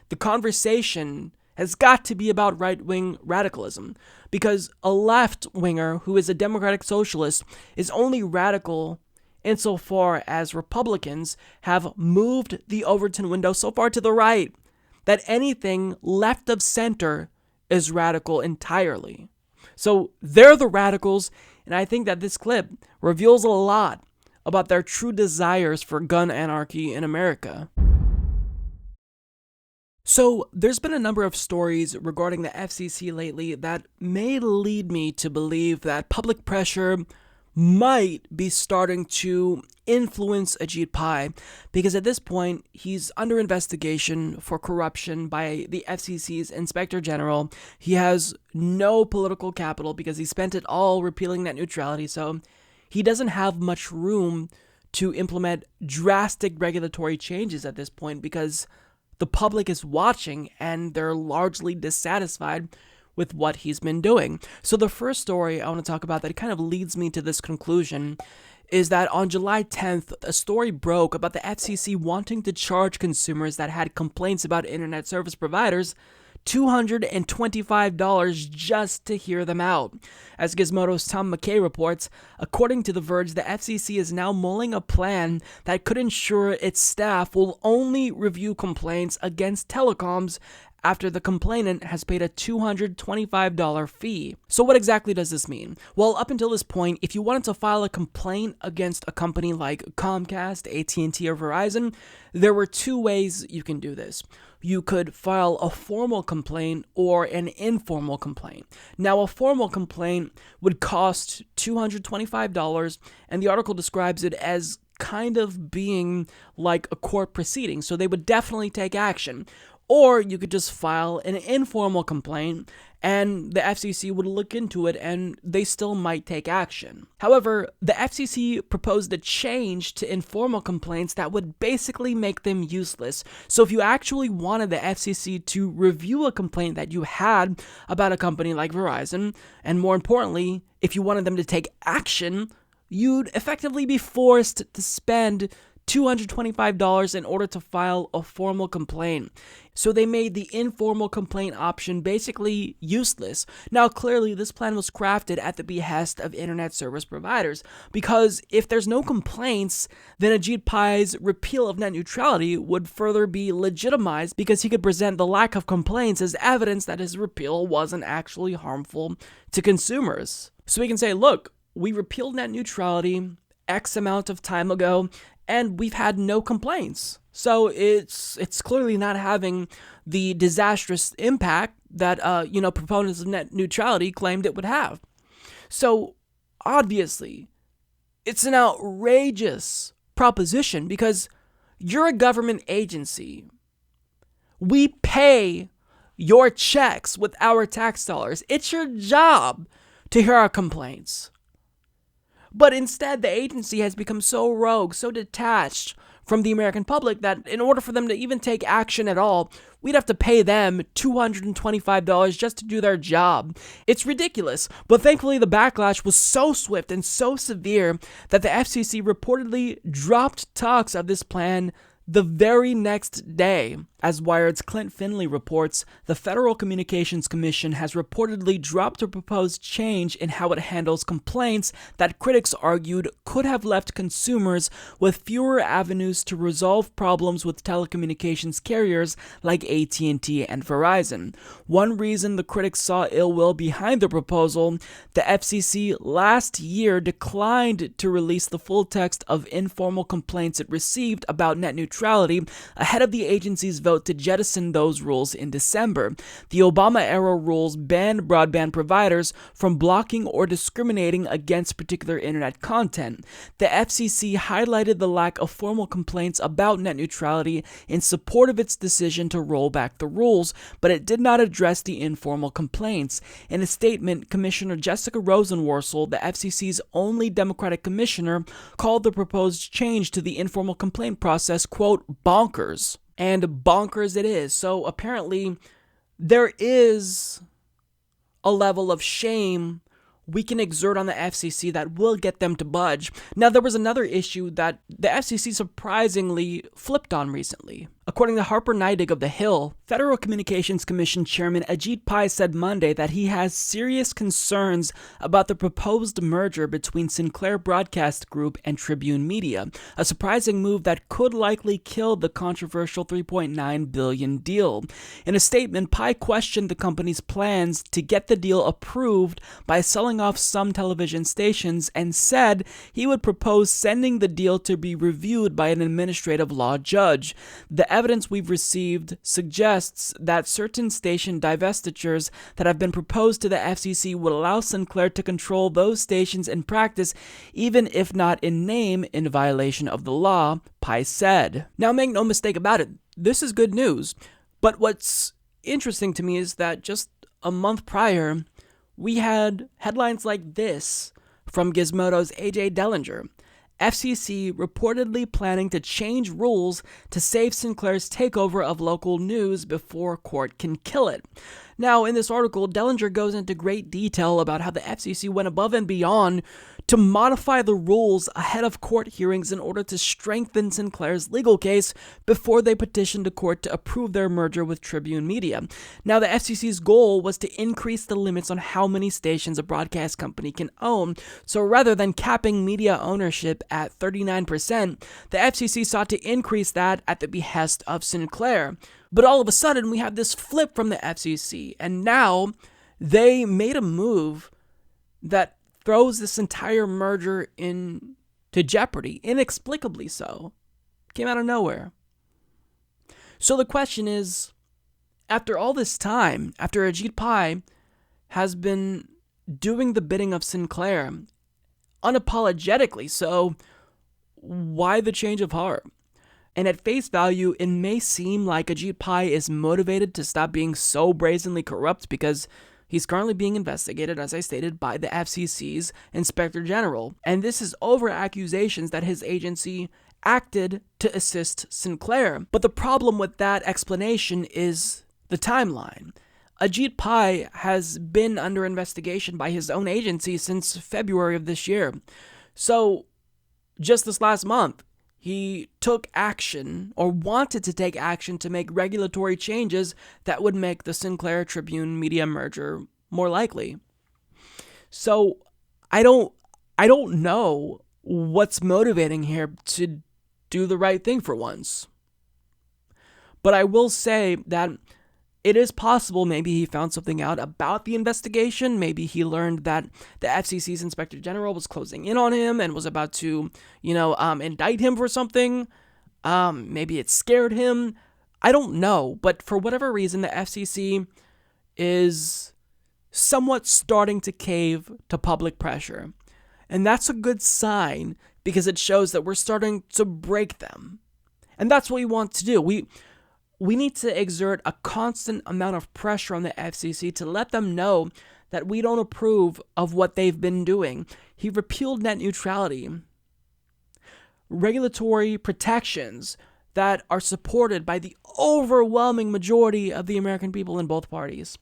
The conversation has got to be about right-wing radicalism, because a left-winger who is a democratic socialist is only radical insofar as Republicans have moved the Overton window so far to the right that anything left of center is radical entirely. So they're the radicals, and I think that this clip reveals a lot about their true desires for gun anarchy in America. So there's been a number of stories regarding the FCC lately that may lead me to believe that public pressure might be starting to influence Ajit Pai, because at this point, he's under investigation for corruption by the FCC's Inspector General. He has no political capital because he spent it all repealing net neutrality, so he doesn't have much room to implement drastic regulatory changes at this point because the public is watching and they're largely dissatisfied with what he's been doing. So the first story I want to talk about that kind of leads me to this conclusion is that on July 10th, a story broke about the FCC wanting to charge consumers that had complaints about internet service providers $225 just to hear them out. As Gizmodo's Tom McKay reports, according to The Verge, the FCC is now mulling a plan that could ensure its staff will only review complaints against telecoms after the complainant has paid a $225 fee. So what exactly does this mean? Well, up until this point, if you wanted to file a complaint against a company like Comcast, AT&T, or Verizon, there were two ways you can do this. You could file a formal complaint or an informal complaint. Now, a formal complaint would cost $225, and the article describes it as kind of being like a court proceeding, so they would definitely take action. Or you could just file an informal complaint and the FCC would look into it and they still might take action. However, the FCC proposed a change to informal complaints that would basically make them useless. So if you actually wanted the FCC to review a complaint that you had about a company like Verizon, and more importantly, if you wanted them to take action, you'd effectively be forced to spend $225 in order to file a formal complaint. So they made the informal complaint option basically useless. Now, clearly, this plan was crafted at the behest of internet service providers, because if there's no complaints, then Ajit Pai's repeal of net neutrality would further be legitimized because he could present the lack of complaints as evidence that his repeal wasn't actually harmful to consumers. So he can say, look, we repealed net neutrality X amount of time ago, and we've had no complaints. So it's clearly not having the disastrous impact that proponents of net neutrality claimed it would have. So obviously, it's an outrageous proposition because you're a government agency. We pay your checks with our tax dollars. It's your job to hear our complaints. But instead, the agency has become so rogue, so detached from the American public that in order for them to even take action at all, we'd have to pay them $225 just to do their job. It's ridiculous, but thankfully the backlash was so swift and so severe that the FCC reportedly dropped talks of this plan the very next day. As Wired's Clint Finley reports, the Federal Communications Commission has reportedly dropped a proposed change in how it handles complaints that critics argued could have left consumers with fewer avenues to resolve problems with telecommunications carriers like AT&T and Verizon. One reason the critics saw ill will behind the proposal, the FCC last year declined to release the full text of informal complaints it received about net neutrality neutrality ahead of the agency's vote to jettison those rules in December. The Obama-era rules banned broadband providers from blocking or discriminating against particular internet content. The FCC highlighted the lack of formal complaints about net neutrality in support of its decision to roll back the rules, but it did not address the informal complaints. In a statement, Commissioner Jessica Rosenworcel, the FCC's only Democratic commissioner, called the proposed change to the informal complaint process, quote, bonkers. And bonkers it is. So apparently there is a level of shame we can exert on the FCC that will get them to budge. Now, there was another issue that the FCC surprisingly flipped on recently. According to Harper Neidig of The Hill, Federal Communications Commission Chairman Ajit Pai said Monday that he has serious concerns about the proposed merger between Sinclair Broadcast Group and Tribune Media, a surprising move that could likely kill the controversial $3.9 billion deal. In a statement, Pai questioned the company's plans to get the deal approved by selling off some television stations and said he would propose sending the deal to be reviewed by an administrative law judge. The evidence we've received suggests that certain station divestitures that have been proposed to the FCC would allow Sinclair to control those stations in practice, even if not in name, in violation of the law, Pai said. Now, make no mistake about it, this is good news. But what's interesting to me is that just a month prior, we had headlines like this from Gizmodo's AJ Dellinger. FCC reportedly planning to change rules to save Sinclair's takeover of local news before court can kill it. Now, in this article, Dellinger goes into great detail about how the FCC went above and beyond to modify the rules ahead of court hearings in order to strengthen Sinclair's legal case before they petitioned the court to approve their merger with Tribune Media. Now, the FCC's goal was to increase the limits on how many stations a broadcast company can own. So rather than capping media ownership at 39%, the FCC sought to increase that at the behest of Sinclair. But all of a sudden, we have this flip from the FCC, and now they made a move that throws this entire merger into jeopardy, inexplicably so. Came out of nowhere. So the question is, after all this time, after Ajit Pai has been doing the bidding of Sinclair, unapologetically so, why the change of heart? And at face value, it may seem like Ajit Pai is motivated to stop being so brazenly corrupt because he's currently being investigated, as I stated, by the FCC's Inspector General. And this is over accusations that his agency acted to assist Sinclair. But the problem with that explanation is the timeline. Ajit Pai has been under investigation by his own agency since February of this year. So, just this last month, he took action, or wanted to take action, to make regulatory changes that would make the Sinclair Tribune Media merger more likely. So I don't know what's motivating here to do the right thing for once. But I will say that it is possible maybe he found something out about the investigation. Maybe he learned that the FCC's Inspector General was closing in on him and was about to, indict him for something. Maybe it scared him. I don't know. But for whatever reason, the FCC is somewhat starting to cave to public pressure. And that's a good sign because it shows that we're starting to break them. And that's what we want to do. We need to exert a constant amount of pressure on the FCC to let them know that we don't approve of what they've been doing. He repealed net neutrality, regulatory protections that are supported by the overwhelming majority of the American people in both parties.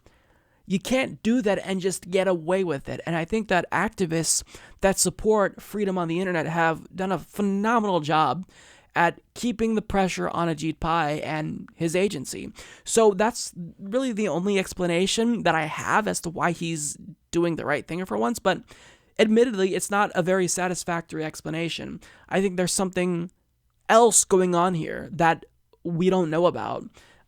You can't do that and just get away with it. And I think that activists that support freedom on the internet have done a phenomenal job at keeping the pressure on Ajit Pai and his agency. So that's really the only explanation that I have as to why he's doing the right thing for once. But admittedly, it's not a very satisfactory explanation. I think there's something else going on here that we don't know about.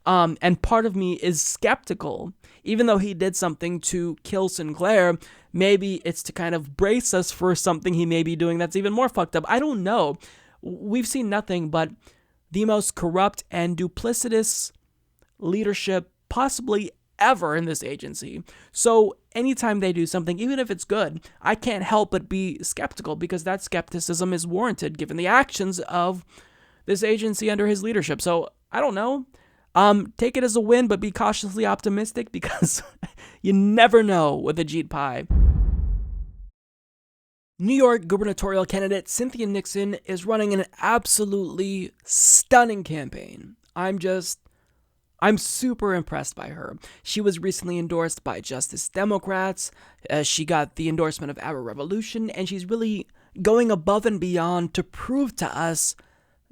And part of me is skeptical. Even though he did something to kill Sinclair, maybe it's to kind of brace us for something he may be doing that's even more fucked up. I don't know. We've seen nothing but the most corrupt and duplicitous leadership possibly ever in this agency. So anytime they do something, even if it's good, I can't help but be skeptical, because that skepticism is warranted given the actions of this agency under his leadership. So I don't know. Take it as a win, but be cautiously optimistic, because you never know with Ajit Pai. New York gubernatorial candidate Cynthia Nixon is running an absolutely stunning campaign. I'm super impressed by her. She was recently endorsed by Justice Democrats. She got the endorsement of Our Revolution, and she's really going above and beyond to prove to us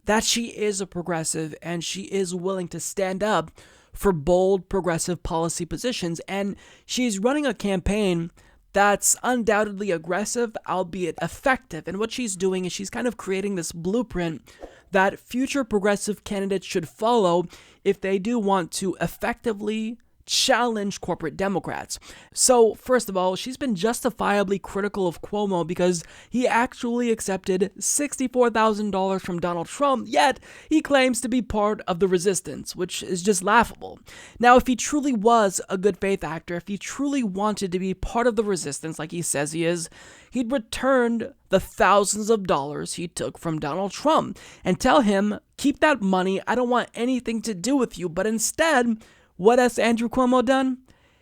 that she is a progressive and she is willing to stand up for bold progressive policy positions. And she's running a campaign that's undoubtedly aggressive, albeit effective. And what she's doing is she's kind of creating this blueprint that future progressive candidates should follow if they do want to effectively challenge corporate Democrats. So, first of all, she's been justifiably critical of Cuomo because he actually accepted $64,000 from Donald Trump, yet he claims to be part of the resistance, which is just laughable. Now, if he truly was a good faith actor, if he truly wanted to be part of the resistance like he says he is, he'd returned the thousands of dollars he took from Donald Trump and tell him, keep that money, I don't want anything to do with you. But instead, what has Andrew Cuomo done?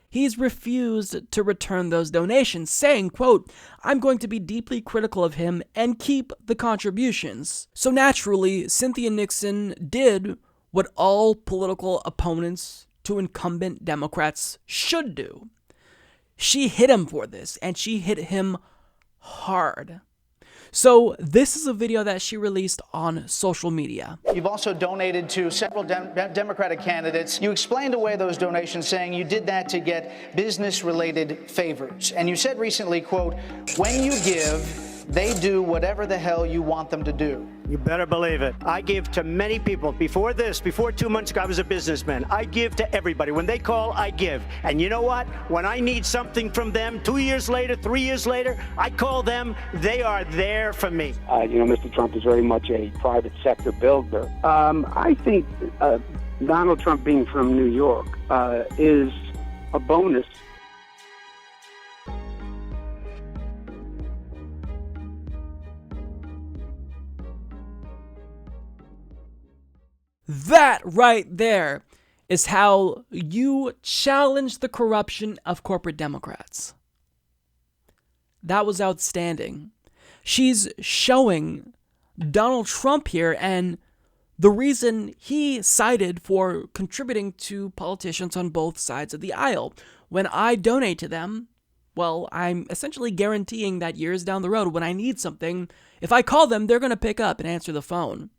He's refused to return those donations, saying, quote, I'm going to be deeply critical of him and keep the contributions. So naturally, Cynthia Nixon did what all political opponents to incumbent Democrats should do. She hit him for this, and she hit him hard. So this is a video that she released on social media. You've also donated to several Democratic candidates. You explained away those donations, saying you did that to get business-related favors. And you said recently, quote, when you give, they do whatever the hell you want them to do. You better believe it. I give to many people. Before 2 months ago, I was a businessman. I give to everybody. When they call, I give. And you know what? When I need something from them, 2 years later, 3 years later, I call them. They are there for me. Mr. Trump is very much a private sector builder. I think Donald Trump being from New York is a bonus. That right there is how you challenge the corruption of corporate Democrats. That was outstanding. She's showing Donald Trump here and the reason he cited for contributing to politicians on both sides of the aisle. When I donate to them, well, I'm essentially guaranteeing that years down the road, when I need something, if I call them, they're going to pick up and answer the phone.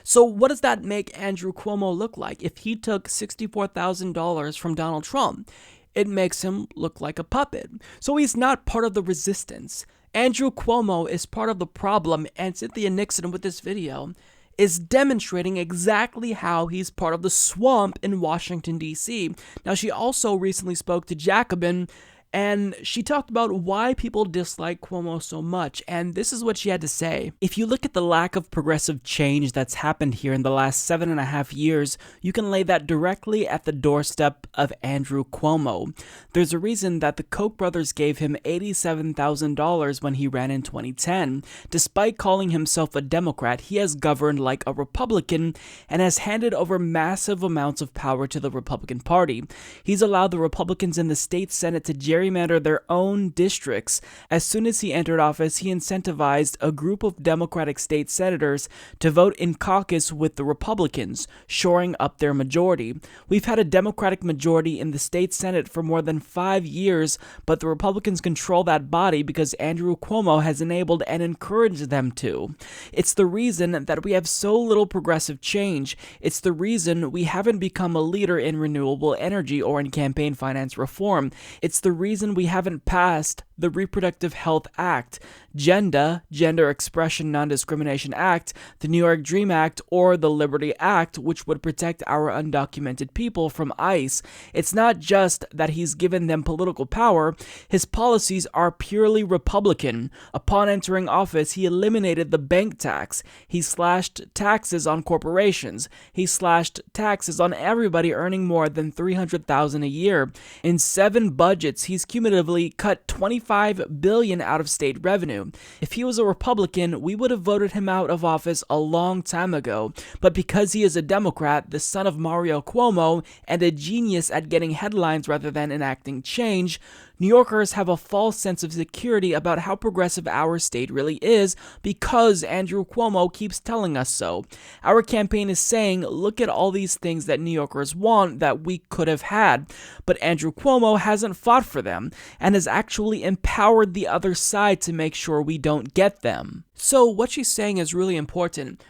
So what does that make Andrew Cuomo look like? If he took $64,000 from Donald Trump, it makes him look like a puppet. So he's not part of the resistance. Andrew Cuomo is part of the problem, and Cynthia Nixon with this video is demonstrating exactly how he's part of the swamp in Washington, D.C. Now, she also recently spoke to Jacobin, and she talked about why people dislike Cuomo so much, and this is what she had to say. If you look at the lack of progressive change that's happened here in the last 7.5 years, you can lay that directly at the doorstep of Andrew Cuomo. There's a reason that the Koch brothers gave him $87,000 when he ran in 2010. Despite calling himself a Democrat, he has governed like a Republican and has handed over massive amounts of power to the Republican Party. He's allowed the Republicans in the state Senate to gerrymander their own districts. As soon as he entered office, he incentivized a group of Democratic state senators to vote in caucus with the Republicans, shoring up their majority. We've had a Democratic majority in the state Senate for more than 5 years, but the Republicans control that body because Andrew Cuomo has enabled and encouraged them to. It's the reason that we have so little progressive change. It's the reason we haven't become a leader in renewable energy or in campaign finance reform. It's the reason we haven't passed the Reproductive Health Act, GENDA, Gender Expression Non-Discrimination Act, the New York Dream Act, or the Liberty Act, which would protect our undocumented people from ICE. It's not just that he's given them political power, his policies are purely Republican. Upon entering office, he eliminated the bank tax. He slashed taxes on corporations. He slashed taxes on everybody earning more than $300,000 a year. In 7 budgets, he's cumulatively cut $25 billion out of state revenue. If he was a Republican, we would have voted him out of office a long time ago. But because he is a Democrat, the son of Mario Cuomo, and a genius at getting headlines rather than enacting change, New Yorkers have a false sense of security about how progressive our state really is because Andrew Cuomo keeps telling us so. Our campaign is saying, look at all these things that New Yorkers want that we could have had, but Andrew Cuomo hasn't fought for them and has actually empowered the other side to make sure we don't get them. So what she's saying is really important.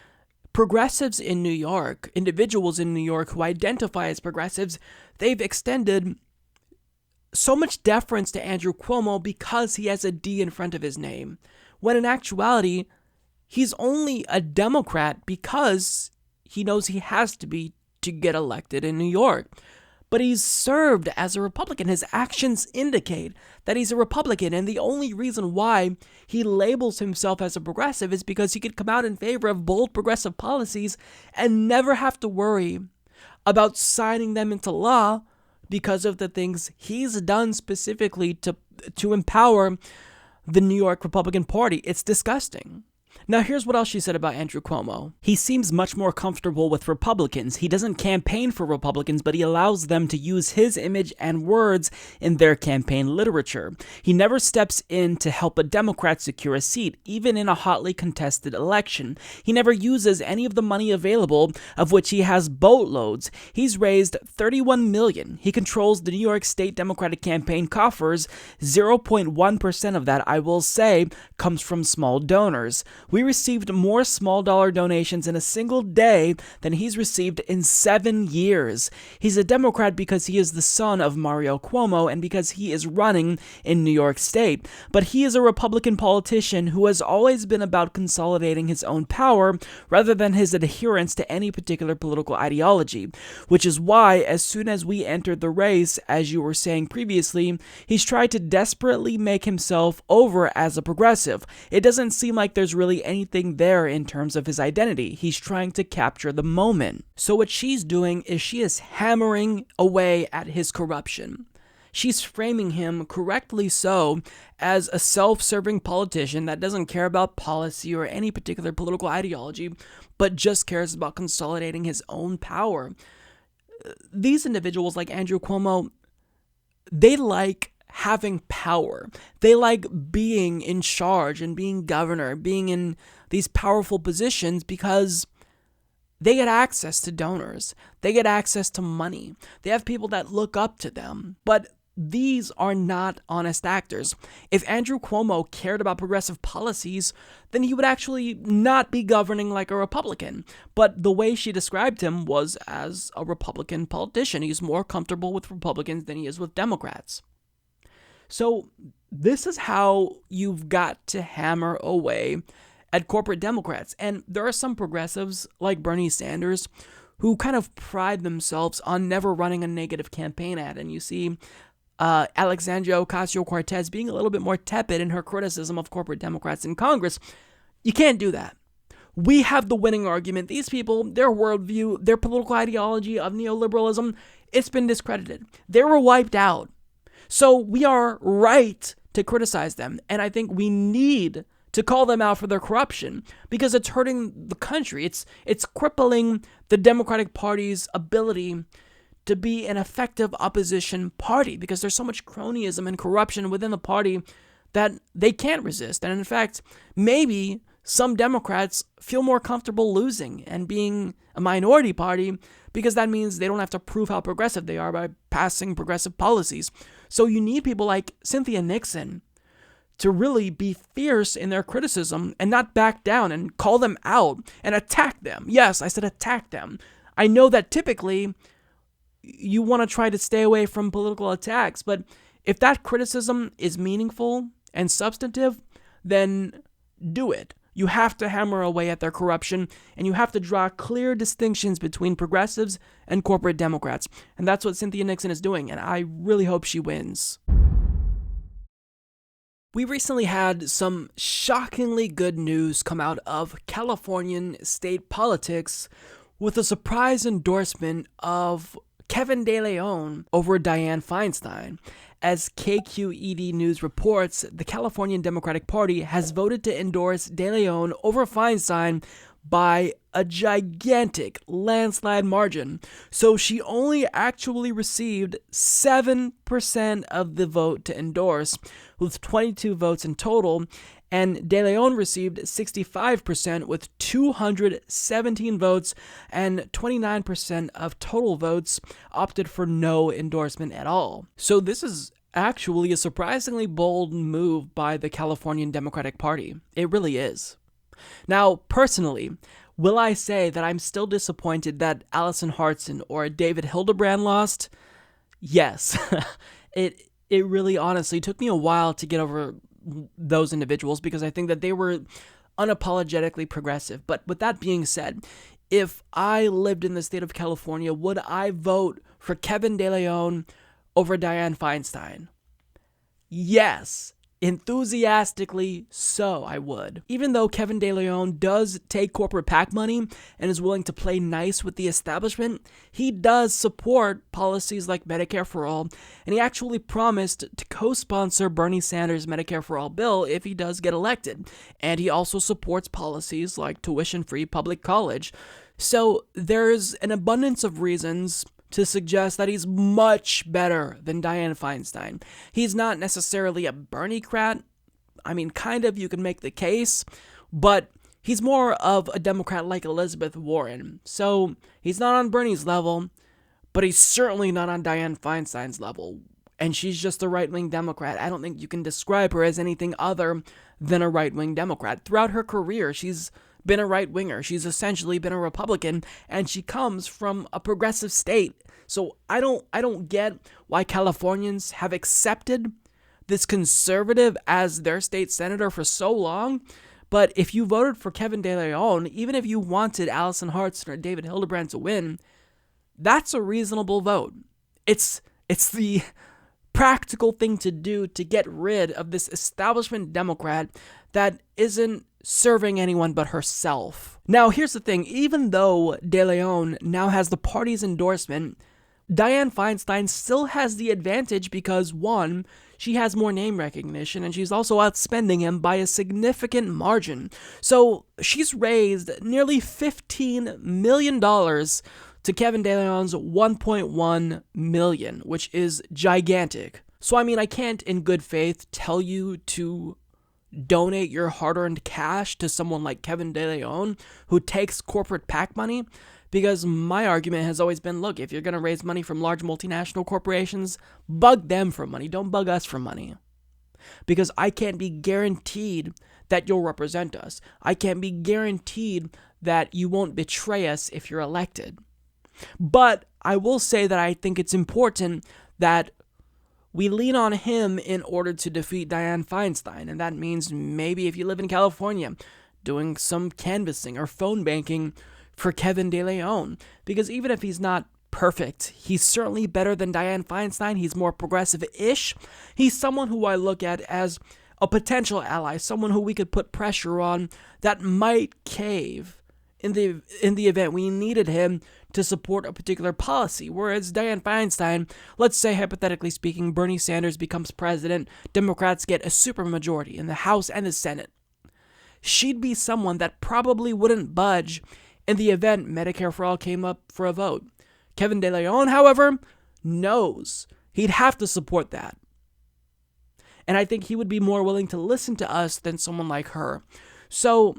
Progressives in New York, individuals in New York who identify as progressives, they've extended so much deference to Andrew Cuomo because he has a D in front of his name, when in actuality, he's only a Democrat because he knows he has to be to get elected in New York. But he's served as a Republican. His actions indicate that he's a Republican, and the only reason why he labels himself as a progressive is because he could come out in favor of bold progressive policies and never have to worry about signing them into law because of the things he's done specifically to empower the New York Republican Party. It's disgusting. Now, here's what else she said about Andrew Cuomo. He seems much more comfortable with Republicans. He doesn't campaign for Republicans, but he allows them to use his image and words in their campaign literature. He never steps in to help a Democrat secure a seat, even in a hotly contested election. He never uses any of the money available, of which he has boatloads. He's raised $31 million. He controls the New York State Democratic campaign coffers. 0.1% of that, I will say, comes from small donors. We received more small dollar donations in a single day than he's received in 7 years. He's a Democrat because he is the son of Mario Cuomo and because he is running in New York State. But he is a Republican politician who has always been about consolidating his own power rather than his adherence to any particular political ideology, which is why as soon as we entered the race, as you were saying previously, he's tried to desperately make himself over as a progressive. It doesn't seem like there's really anything there in terms of his identity. He's trying to capture the moment. So what she's doing is she is hammering away at his corruption. She's framing him, correctly so, as a self-serving politician that doesn't care about policy or any particular political ideology, but just cares about consolidating his own power. These individuals like Andrew Cuomo, they like having power. They like being in charge and being governor, being in these powerful positions because they get access to donors. They get access to money. They have people that look up to them. But these are not honest actors. If Andrew Cuomo cared about progressive policies, then he would actually not be governing like a Republican. But the way she described him was as a Republican politician. He's more comfortable with Republicans than he is with Democrats. So this is how you've got to hammer away at corporate Democrats. And there are some progressives like Bernie Sanders who kind of pride themselves on never running a negative campaign ad. And you see Alexandria Ocasio-Cortez being a little bit more tepid in her criticism of corporate Democrats in Congress. You can't do that. We have the winning argument. These people, their worldview, their political ideology of neoliberalism, it's been discredited. They were wiped out. So we are right to criticize them, and I think we need to call them out for their corruption because it's hurting the country. It's crippling the Democratic Party's ability to be an effective opposition party because there's so much cronyism and corruption within the party that they can't resist. And in fact, maybe some Democrats feel more comfortable losing and being a minority party because that means they don't have to prove how progressive they are by passing progressive policies. So you need people like Cynthia Nixon to really be fierce in their criticism and not back down and call them out and attack them. Yes, I said attack them. I know that typically you want to try to stay away from political attacks, but if that criticism is meaningful and substantive, then do it. You have to hammer away at their corruption, and you have to draw clear distinctions between progressives and corporate Democrats. And that's what Cynthia Nixon is doing, and I really hope she wins. We recently had some shockingly good news come out of Californian state politics with a surprise endorsement of Kevin De Leon over Dianne Feinstein. As KQED News reports, the Californian Democratic Party has voted to endorse De Leon over Feinstein by a gigantic landslide margin. So she only actually received 7% of the vote to endorse, with 22 votes in total, and De Leon received 65% with 217 votes, and 29% of total votes opted for no endorsement at all. So this is actually a surprisingly bold move by the Californian Democratic Party. It really is. Now, personally, will I say that I'm still disappointed that Allison Hartson or David Hildebrand lost? Yes. It really honestly took me a while to get over those individuals because I think that they were unapologetically progressive. But with that being said, if I lived in the state of California, would I vote for Kevin De Leon over Dianne Feinstein? Yes. Enthusiastically so, I would. Even though Kevin De Leon does take corporate PAC money and is willing to play nice with the establishment, he does support policies like Medicare for All, and he actually promised to co-sponsor Bernie Sanders' Medicare for All bill if he does get elected. And he also supports policies like tuition-free public college. So there's an abundance of reasons to suggest that he's much better than Dianne Feinstein. He's not necessarily a Bernie-crat. I mean, kind of, you can make the case, but he's more of a Democrat like Elizabeth Warren. So he's not on Bernie's level, but he's certainly not on Dianne Feinstein's level. And she's just a right-wing Democrat. I don't think you can describe her as anything other than a right-wing Democrat. Throughout her career, she's been a right-winger. She's essentially been a Republican, and she comes from a progressive state. So I don't get why Californians have accepted this conservative as their state senator for so long. But if you voted for Kevin De Leon, even if you wanted Allison Hartson or David Hildebrand to win, that's a reasonable vote. It's the practical thing to do to get rid of this establishment Democrat that isn't serving anyone but herself. Now, here's the thing. Even though De Leon now has the party's endorsement, Dianne Feinstein still has the advantage because, one, she has more name recognition, and she's also outspending him by a significant margin. So she's raised nearly $15 million to Kevin De Leon's $1.1 million, which is gigantic. So, I mean, I can't in good faith tell you to donate your hard-earned cash to someone like Kevin De Leon, who takes corporate PAC money, because my argument has always been, look, if you're going to raise money from large multinational corporations, bug them for money. Don't bug us for money. Because I can't be guaranteed that you'll represent us. I can't be guaranteed that you won't betray us if you're elected. But I will say that I think it's important that we lean on him in order to defeat Dianne Feinstein. And that means maybe if you live in California, doing some canvassing or phone banking for Kevin De Leon. Because even if he's not perfect, he's certainly better than Dianne Feinstein. He's more progressive-ish. He's someone who I look at as a potential ally, someone who we could put pressure on that might cave in the event we needed him to support a particular policy. Whereas Dianne Feinstein, let's say hypothetically speaking, Bernie Sanders becomes president, Democrats get a supermajority in the House and the Senate. She'd be someone that probably wouldn't budge in the event Medicare for All came up for a vote. Kevin De Leon, however, knows he'd have to support that. And I think he would be more willing to listen to us than someone like her. So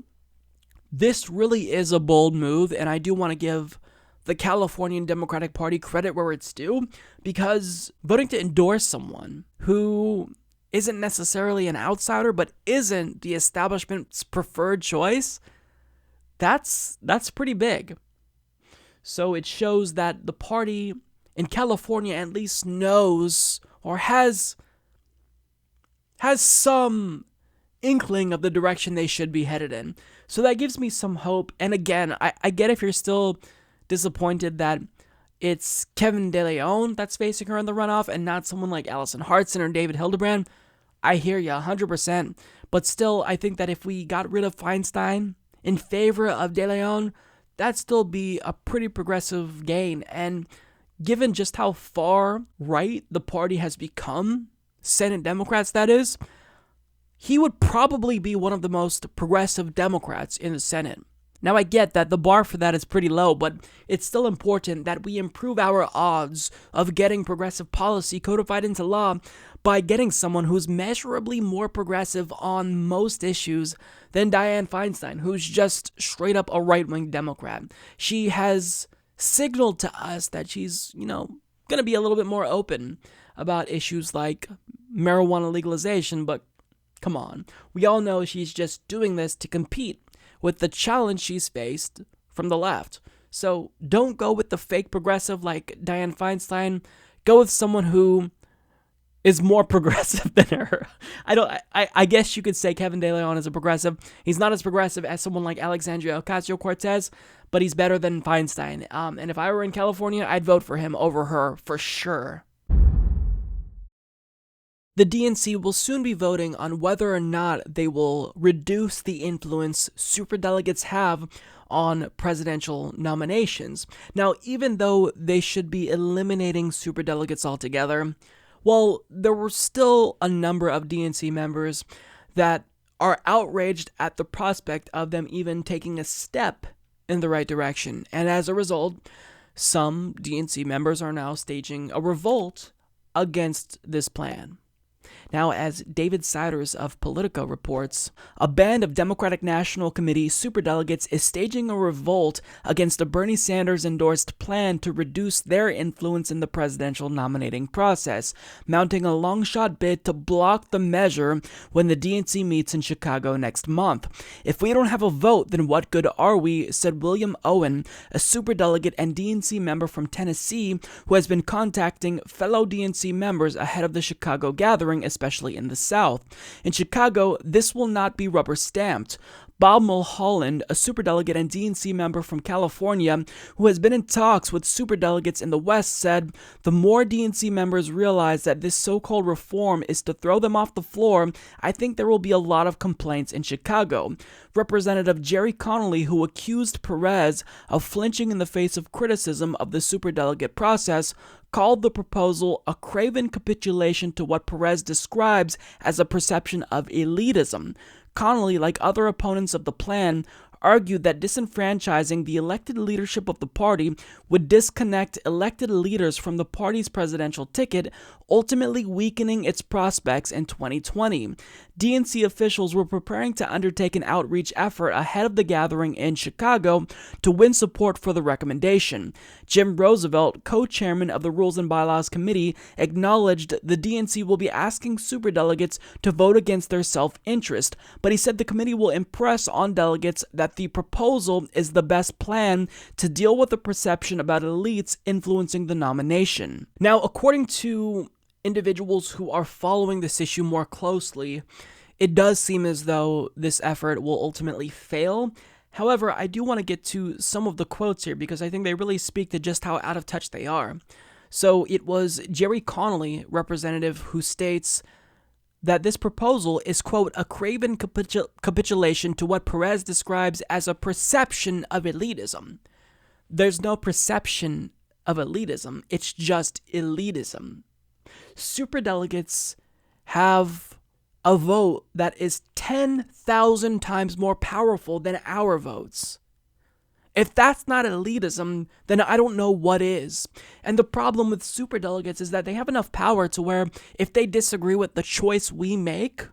this really is a bold move, and I do want to give the Californian Democratic Party credit where it's due, because voting to endorse someone who isn't necessarily an outsider but isn't the establishment's preferred choice, that's pretty big. So it shows that the party in California at least knows or has has some inkling of the direction they should be headed in. So that gives me some hope. And again, I get if you're still disappointed that it's Kevin De Leon that's facing her in the runoff and not someone like Allison Hartson or David Hildebrand. I hear you 100%. But still, I think that if we got rid of Feinstein in favor of De Leon, that'd still be a pretty progressive gain. And given just how far right the party has become, Senate Democrats that is, he would probably be one of the most progressive Democrats in the Senate. Now, I get that the bar for that is pretty low, but it's still important that we improve our odds of getting progressive policy codified into law by getting someone who's measurably more progressive on most issues than Dianne Feinstein, who's just straight up a right-wing Democrat. She has signaled to us that she's, going to be a little bit more open about issues like marijuana legalization, but come on. We all know she's just doing this to compete with the challenge she's faced from the left. So don't go with the fake progressive like Dianne Feinstein. Go with someone who is more progressive than her. I guess you could say Kevin De Leon is a progressive. He's not as progressive as someone like Alexandria Ocasio-Cortez, but he's better than Feinstein. And if I were in California, I'd vote for him over her for sure. The DNC will soon be voting on whether or not they will reduce the influence superdelegates have on presidential nominations. Now, even though they should be eliminating superdelegates altogether, well, there were still a number of DNC members that are outraged at the prospect of them even taking a step in the right direction. And as a result, some DNC members are now staging a revolt against this plan. Now, as David Siders of Politico reports, a band of Democratic National Committee superdelegates is staging a revolt against a Bernie Sanders-endorsed plan to reduce their influence in the presidential nominating process, mounting a long-shot bid to block the measure when the DNC meets in Chicago next month. "If we don't have a vote, then what good are we?" said William Owen, a superdelegate and DNC member from Tennessee who has been contacting fellow DNC members ahead of the Chicago gathering, especially in the South. In Chicago, this will not be rubber-stamped. Bob Mulholland, a superdelegate and DNC member from California who has been in talks with superdelegates in the West, said, "The more DNC members realize that this so-called reform is to throw them off the floor, I think there will be a lot of complaints in Chicago." Representative Jerry Connolly, who accused Perez of flinching in the face of criticism of the superdelegate process, called the proposal a craven capitulation to what Perez describes as a perception of elitism. Connolly, like other opponents of the plan, argued that disenfranchising the elected leadership of the party would disconnect elected leaders from the party's presidential ticket, ultimately weakening its prospects in 2020. DNC officials were preparing to undertake an outreach effort ahead of the gathering in Chicago to win support for the recommendation. Jim Roosevelt, co-chairman of the Rules and Bylaws Committee, acknowledged the DNC will be asking superdelegates to vote against their self-interest, but he said the committee will impress on delegates that the proposal is the best plan to deal with the perception about elites influencing the nomination. Now, according to individuals who are following this issue more closely, it does seem as though this effort will ultimately fail. However, I do want to get to some of the quotes here because I think they really speak to just how out of touch they are. So it was Jerry Connolly, representative, who states that this proposal is, quote, a craven capitulation to what Perez describes as a perception of elitism. There's no perception of elitism, it's just elitism. Superdelegates have a vote that is 10,000 times more powerful than our votes. If that's not elitism, then I don't know what is. And the problem with superdelegates is that they have enough power to where if they disagree with the choice we make,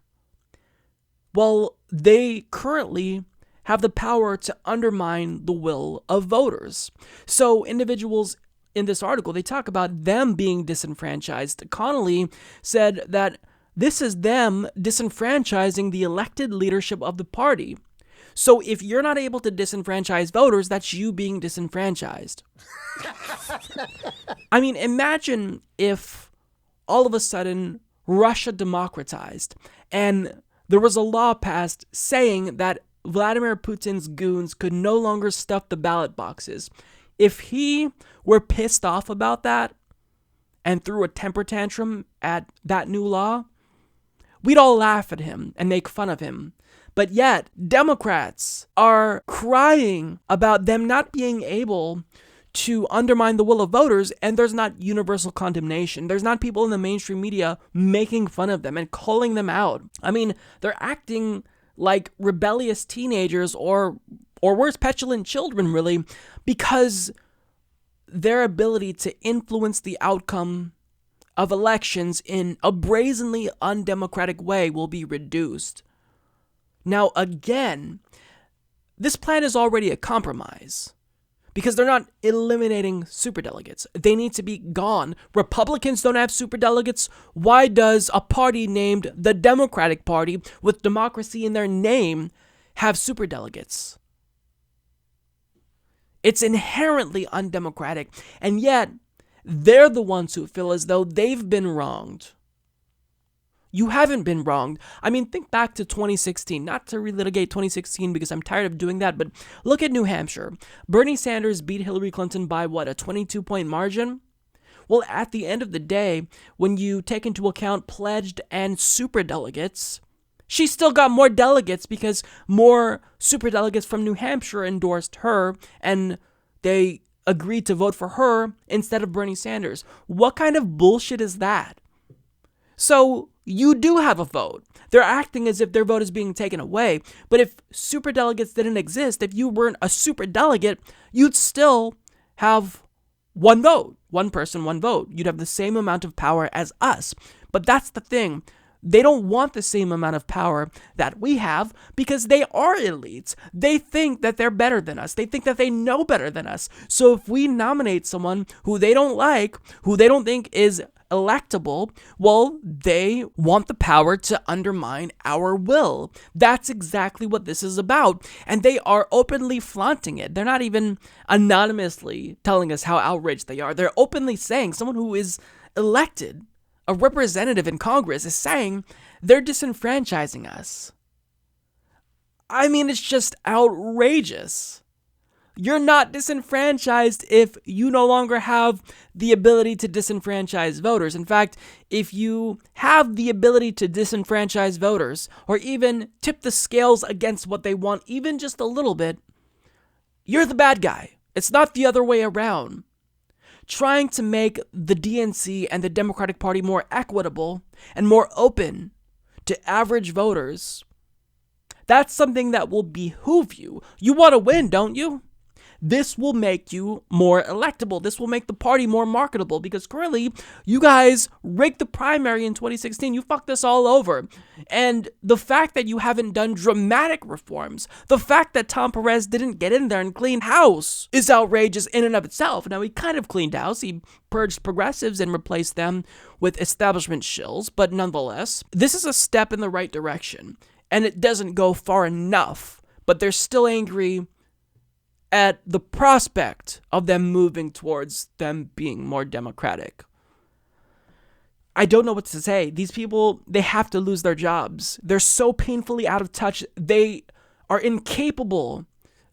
well, they currently have the power to undermine the will of voters. So individuals in this article, they talk about them being disenfranchised. Connolly said that this is them disenfranchising the elected leadership of the party. So if you're not able to disenfranchise voters, that's you being disenfranchised. I mean, imagine if all of a sudden Russia democratized, and there was a law passed saying that Vladimir Putin's goons could no longer stuff the ballot boxes. If he were pissed off about that and threw a temper tantrum at that new law, we'd all laugh at him and make fun of him. But yet, Democrats are crying about them not being able to undermine the will of voters, and there's not universal condemnation. There's not people in the mainstream media making fun of them and calling them out. I mean, they're acting like rebellious teenagers or worse, petulant children, really, because their ability to influence the outcome of elections in a brazenly undemocratic way will be reduced. Now, again, this plan is already a compromise because they're not eliminating superdelegates. They need to be gone. Republicans don't have superdelegates. Why does a party named the Democratic Party, with democracy in their name, have superdelegates? It's inherently undemocratic, and yet they're the ones who feel as though they've been wronged. You haven't been wronged. I mean, think back to 2016. Not to relitigate 2016 because I'm tired of doing that, but look at New Hampshire. Bernie Sanders beat Hillary Clinton by what, a 22-point margin? Well, at the end of the day, when you take into account pledged and superdelegates, she still got more delegates because more superdelegates from New Hampshire endorsed her and they agreed to vote for her instead of Bernie Sanders. What kind of bullshit is that? So you do have a vote. They're acting as if their vote is being taken away. But if superdelegates didn't exist, if you weren't a superdelegate, you'd still have one vote. One person, one vote. You'd have the same amount of power as us. But that's the thing. They don't want the same amount of power that we have because they are elites. They think that they're better than us. They think that they know better than us. So if we nominate someone who they don't like, who they don't think is electable, well, they want the power to undermine our will. That's exactly what this is about. And they are openly flaunting it. They're not even anonymously telling us how outraged they are. They're openly saying, someone who is elected, a representative in Congress, is saying they're disenfranchising us. I mean, it's just outrageous. You're not disenfranchised if you no longer have the ability to disenfranchise voters. In fact, if you have the ability to disenfranchise voters, or even tip the scales against what they want even just a little bit, you're the bad guy. It's not the other way around. Trying to make the DNC and the Democratic Party more equitable and more open to average voters, that's something that will behoove you. You want to win, don't you? This will make you more electable. This will make the party more marketable because currently you guys rigged the primary in 2016. You fucked us all over. And the fact that you haven't done dramatic reforms, the fact that Tom Perez didn't get in there and clean house is outrageous in and of itself. Now, he kind of cleaned house. He purged progressives and replaced them with establishment shills. But nonetheless, this is a step in the right direction. And it doesn't go far enough. But they're still angry at the prospect of them moving towards them being more democratic. I don't know what to say. These people, they have to lose their jobs. They're so painfully out of touch. They are incapable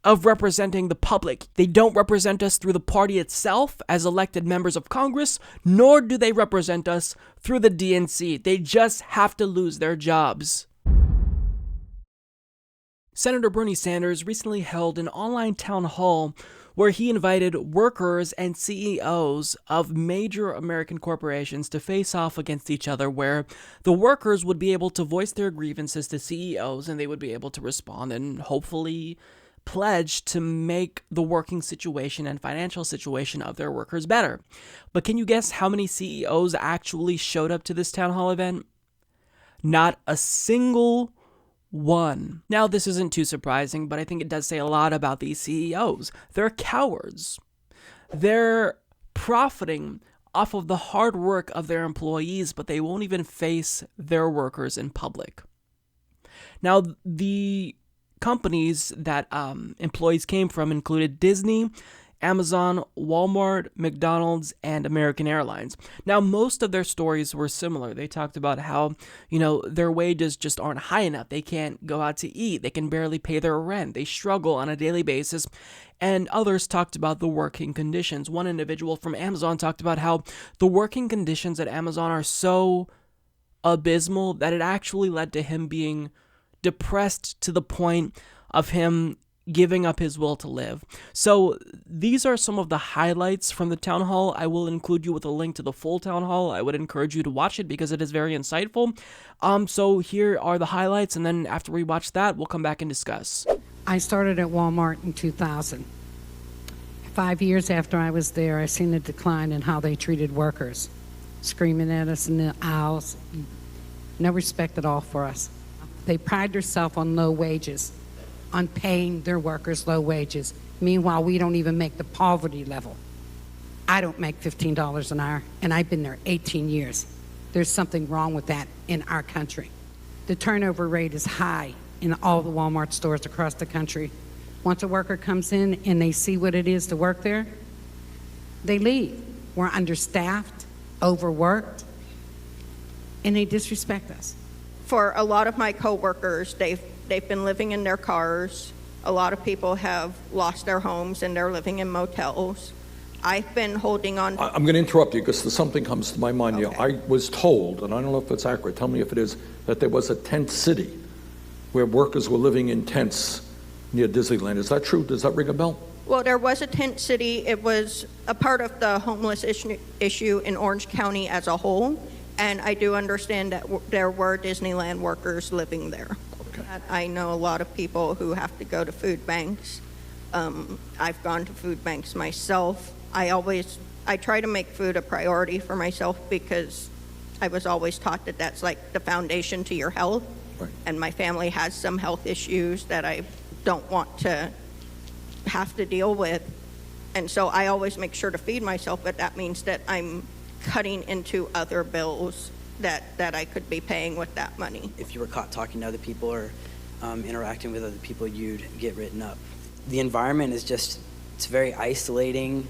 of representing the public. They don't represent us through the party itself as elected members of Congress, nor do they represent us through the DNC. They just have to lose their jobs. Senator Bernie Sanders recently held an online town hall where he invited workers and CEOs of major American corporations to face off against each other, where the workers would be able to voice their grievances to CEOs and they would be able to respond and hopefully pledge to make the working situation and financial situation of their workers better. But can you guess how many CEOs actually showed up to this town hall event? Not a single one. Now, this isn't too surprising, but I think it does say a lot about these CEOs. They're cowards. They're profiting off of the hard work of their employees, but they won't even face their workers in public. Now, the companies that employees came from included Disney Amazon, Walmart, McDonald's, and American Airlines. Now, most of their stories were similar. They talked about how, their wages just aren't high enough. They can't go out to eat. They can barely pay their rent. They struggle on a daily basis. And others talked about the working conditions. One individual from Amazon talked about how the working conditions at Amazon are so abysmal that it actually led to him being depressed to the point of him giving up his will to live. So these are some of the highlights from the town hall. I will include you with a link to the full town hall. I would encourage you to watch it because it is very insightful. So here are the highlights, and then after we watch that, we'll come back and discuss. I started at Walmart in 2000. 5 years after I was there, I seen a decline in how they treated workers, screaming at us in the aisles, no respect at all for us. They pride themselves on low wages, on paying their workers low wages. Meanwhile, we don't even make the poverty level. I don't make $15 an hour, and I've been there 18 years. There's something wrong with that in our country. The turnover rate is high in all the Walmart stores across the country. Once a worker comes in and they see what it is to work there, they leave. We're understaffed, overworked, and they disrespect us. For a lot of my coworkers, they've been living in their cars. A lot of people have lost their homes and they're living in motels. I've been holding on. I'm going to interrupt you because something comes to my mind. Okay. I was told, and I don't know if it's accurate, tell me if it is, that there was a tent city where workers were living in tents near Disneyland. Is that true? Does that ring a bell? Well, there was a tent city. It was a part of the homeless issue in Orange County as a whole. And I do understand that there were Disneyland workers living there. Okay. I know a lot of people who have to go to food banks. I've gone to food banks myself. I try to make food a priority for myself because I was always taught that that's like the foundation to your health. Right. And my family has some health issues that I don't want to have to deal with. And so I always make sure to feed myself, but that means that I'm cutting into other bills that I could be paying with that money. If you were caught talking to other people or interacting with other people, you'd get written up. The environment is just, it's very isolating.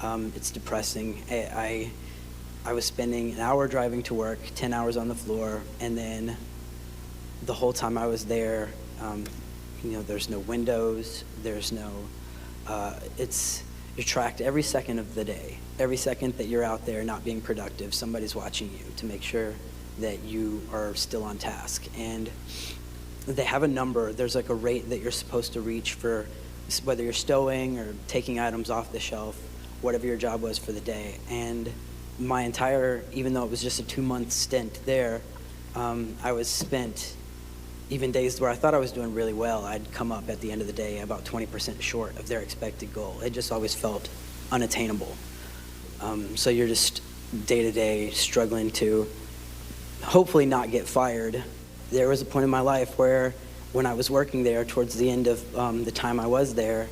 It's depressing. I was spending an hour driving to work, 10 hours on the floor, and then the whole time I was there, there's no windows, there's no, you're tracked every second of the day. Every second that you're out there not being productive, somebody's watching you to make sure that you are still on task. And they have a number, there's like a rate that you're supposed to reach for whether you're stowing or taking items off the shelf, whatever your job was for the day. And my entire, even though it was just a 2-month stint there, I was spent, even days where I thought I was doing really well, I'd come up at the end of the day about 20% short of their expected goal. It just always felt unattainable. So you're just day to day struggling to hopefully not get fired. There was a point in my life where when I was working there towards the end of the time I was there,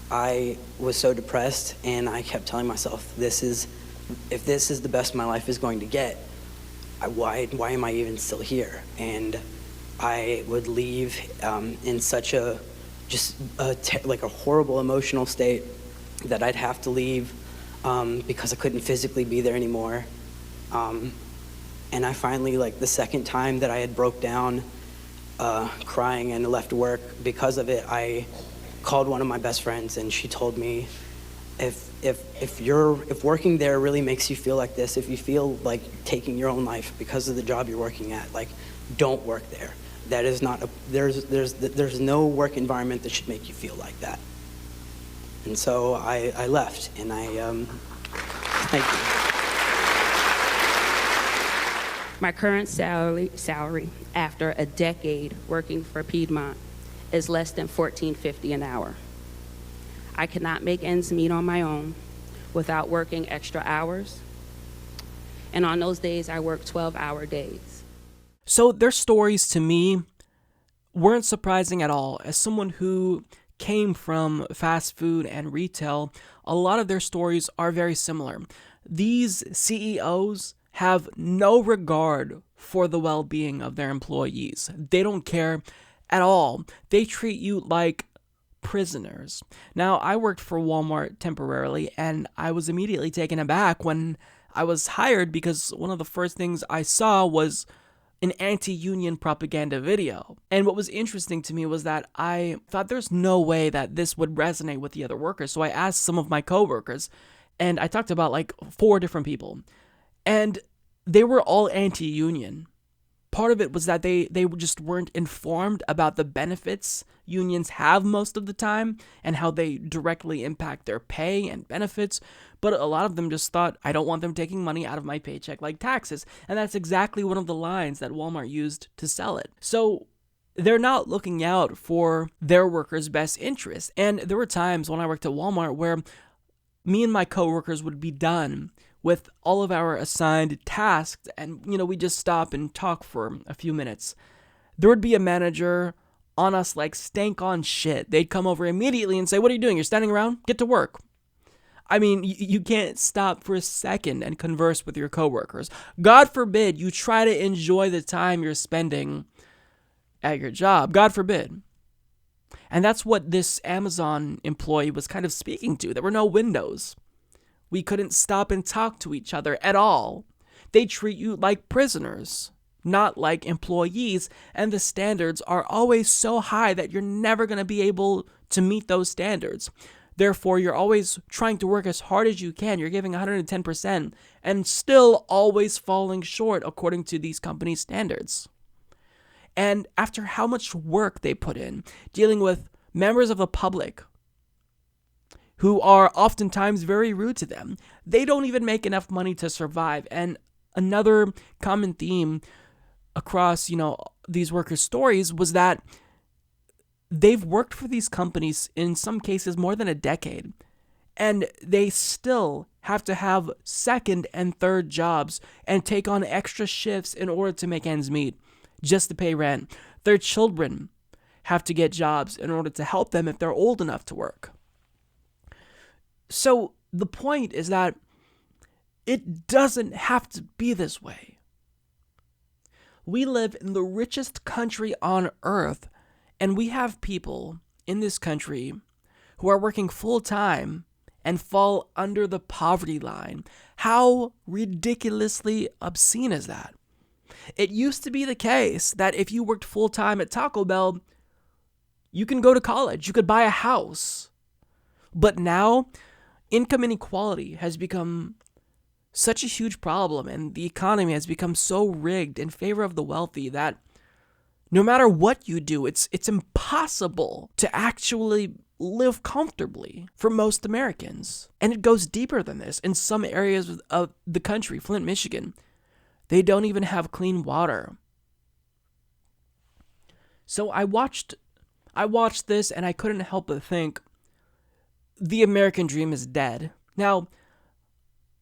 I was so depressed and I kept telling myself, if this is the best my life is going to get, why am I even still here? And I would leave in such a horrible emotional state that I'd have to leave because I couldn't physically be there anymore. And I finally, the second time that I had broke down crying and left work because of it, I called one of my best friends and she told me, if working there really makes you feel like this, if you feel like taking your own life because of the job you're working at, don't work there. That is not there's no work environment that should make you feel like that. And so I left, and thank you. My current salary after a decade working for Piedmont is less than $14.50 an hour. I cannot make ends meet on my own without working extra hours. And on those days, I work 12-hour days. So their stories to me weren't surprising at all. As someone who came from fast food and retail, a lot of their stories are very similar. These CEOs have no regard for the well-being of their employees. They don't care at all. They treat you like prisoners. Now, I worked for Walmart temporarily, and I was immediately taken aback when I was hired because one of the first things I saw was an anti-union propaganda video. And what was interesting to me was that I thought there's no way that this would resonate with the other workers. So I asked some of my coworkers, and I talked about like 4 different people, and they were all anti-union. Part of it was that they just weren't informed about the benefits unions have most of the time and how they directly impact their pay and benefits. But a lot of them just thought, I don't want them taking money out of my paycheck like taxes. And that's exactly one of the lines that Walmart used to sell it. So they're not looking out for their workers' best interests. And there were times when I worked at Walmart where me and my coworkers would be done with all of our assigned tasks, and, we just stop and talk for a few minutes. There would be a manager on us like stank on shit. They'd come over immediately and say, what are you doing? You're standing around? Get to work. I mean, you can't stop for a second and converse with your coworkers. God forbid you try to enjoy the time you're spending at your job. God forbid. And that's what this Amazon employee was kind of speaking to. There were no windows. We couldn't stop and talk to each other at all. They treat you like prisoners, not like employees, and the standards are always so high that you're never going to be able to meet those standards. Therefore, you're always trying to work as hard as you can. You're giving 110% and still always falling short according to these company standards. And after how much work they put in dealing with members of the public who are oftentimes very rude to them, they don't even make enough money to survive. And another common theme across, these workers' stories was that they've worked for these companies in some cases more than a decade, and they still have to have second and third jobs and take on extra shifts in order to make ends meet, just to pay rent. Their children have to get jobs in order to help them if they're old enough to work. So the point is that it doesn't have to be this way. We live in the richest country on earth, and we have people in this country who are working full-time and fall under the poverty line. How ridiculously obscene is that? It used to be the case that if you worked full-time at Taco Bell, you can go to college, you could buy a house. But now, income inequality has become such a huge problem, and the economy has become so rigged in favor of the wealthy that no matter what you do, it's impossible to actually live comfortably for most Americans. And it goes deeper than this. In some areas of the country, Flint, Michigan, they don't even have clean water. So I watched this and I couldn't help but think, the American dream is dead. Now,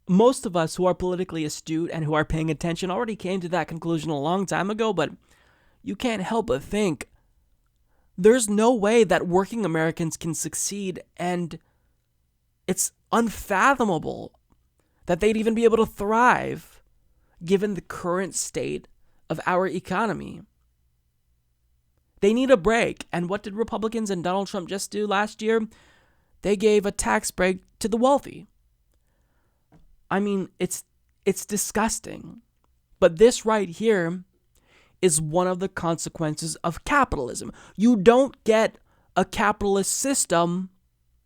most of us who are politically astute and who are paying attention already came to that conclusion a long time ago, but you can't help but think there's no way that working Americans can succeed, and it's unfathomable that they'd even be able to thrive given the current state of our economy. They need a break, and what did Republicans and Donald Trump just do last year? They gave a tax break to the wealthy. I mean, it's disgusting. But this right here is one of the consequences of capitalism. You don't get a capitalist system,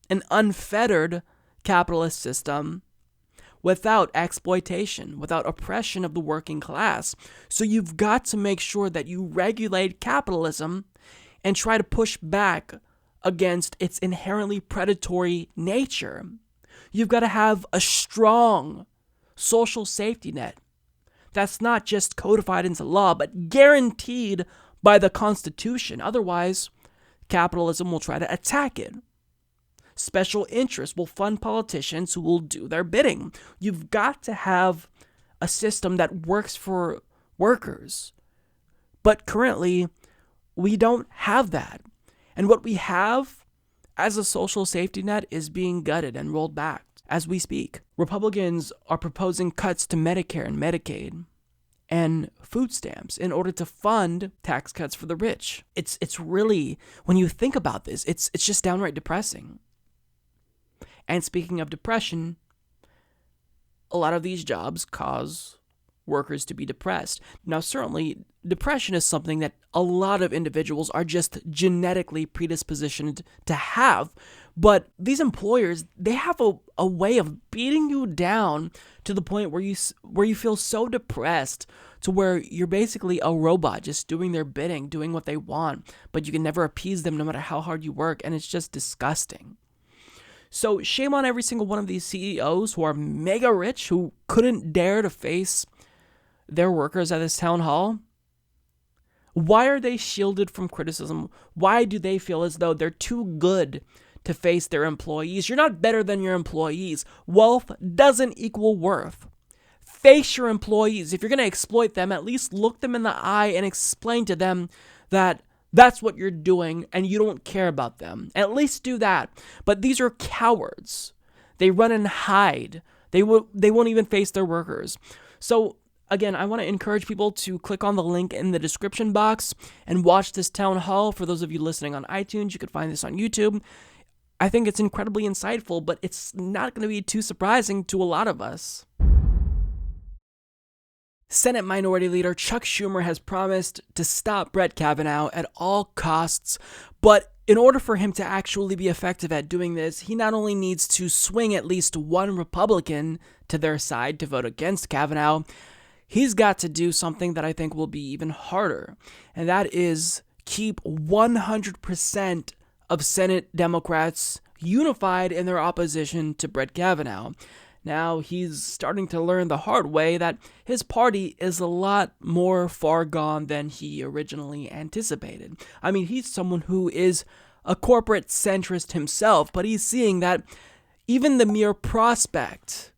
an unfettered capitalist system, without exploitation, without oppression of the working class. So you've got to make sure that you regulate capitalism and try to push back against its inherently predatory nature. You've got to have a strong social safety net that's not just codified into law, but guaranteed by the Constitution. Otherwise, capitalism will try to attack it. Special interests will fund politicians who will do their bidding. You've got to have a system that works for workers. But currently, we don't have that. And what we have as a social safety net is being gutted and rolled back as we speak. Republicans are proposing cuts to Medicare and Medicaid. and food stamps in order to fund tax cuts for the rich. It's really, when you think about this, it's just downright depressing. And speaking of depression, a lot of these jobs cause workers to be depressed. Now, certainly, depression is something that a lot of individuals are just genetically predispositioned to have. But these employers, they have a way of beating you down to the point where you feel so depressed to where you're basically a robot just doing their bidding, doing what they want, but you can never appease them no matter how hard you work, and it's just disgusting. So shame on every single one of these CEOs who are mega rich, who couldn't dare to face their workers at this town hall. Why are they shielded from criticism? Why do they feel as though they're too good to face their employees? You're not better than your employees. Wealth doesn't equal worth. Face your employees. If you're going to exploit them, at least look them in the eye and explain to them that that's what you're doing and you don't care about them. At least do that. But these are cowards. They run and hide. They won't even face their workers. So again, I want to encourage people to click on the link in the description box and watch this town hall. For those of you listening on iTunes, you could find this on YouTube. I think it's incredibly insightful, but it's not going to be too surprising to a lot of us. Senate Minority Leader Chuck Schumer has promised to stop Brett Kavanaugh at all costs, but in order for him to actually be effective at doing this, he not only needs to swing at least one Republican to their side to vote against Kavanaugh, he's got to do something that I think will be even harder, and that is keep 100% of Senate Democrats unified in their opposition to Brett Kavanaugh. Now, he's starting to learn the hard way that his party is a lot more far gone than he originally anticipated. I mean, he's someone who is a corporate centrist himself, but he's seeing that even the mere prospect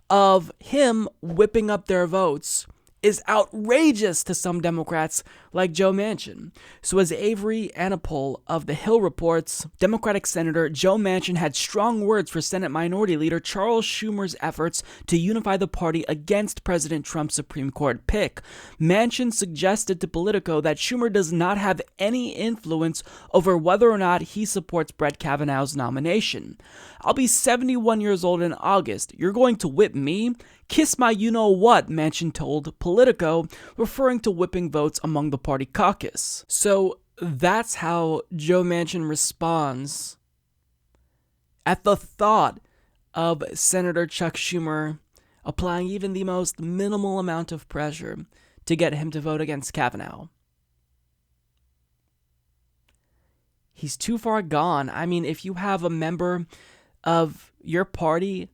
of him whipping up their votes is outrageous to some Democrats like Joe Manchin. So as Avery Anapol of The Hill reports, Democratic Senator Joe Manchin had strong words for Senate Minority Leader Charles Schumer's efforts to unify the party against President Trump's Supreme Court pick. Manchin suggested to Politico that Schumer does not have any influence over whether or not he supports Brett Kavanaugh's nomination. I'll be 71 years old in August. You're going to whip me? Kiss my you-know-what, Manchin told Politico, referring to whipping votes among the party caucus. So that's how Joe Manchin responds at the thought of Senator Chuck Schumer applying even the most minimal amount of pressure to get him to vote against Kavanaugh. He's too far gone. I mean, if you have a member of your party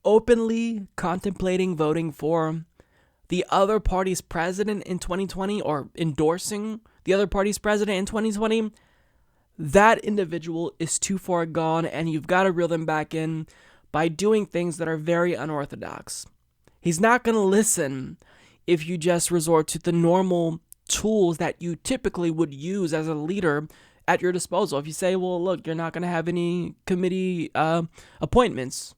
openly contemplating voting for the other party's president in 2020 or endorsing the other party's president in 2020, that individual is too far gone, and you've got to reel them back in by doing things that are very unorthodox. He's not going to listen if you just resort to the normal tools that you typically would use as a leader at your disposal. If you say, well, look, you're not going to have any committee appointments,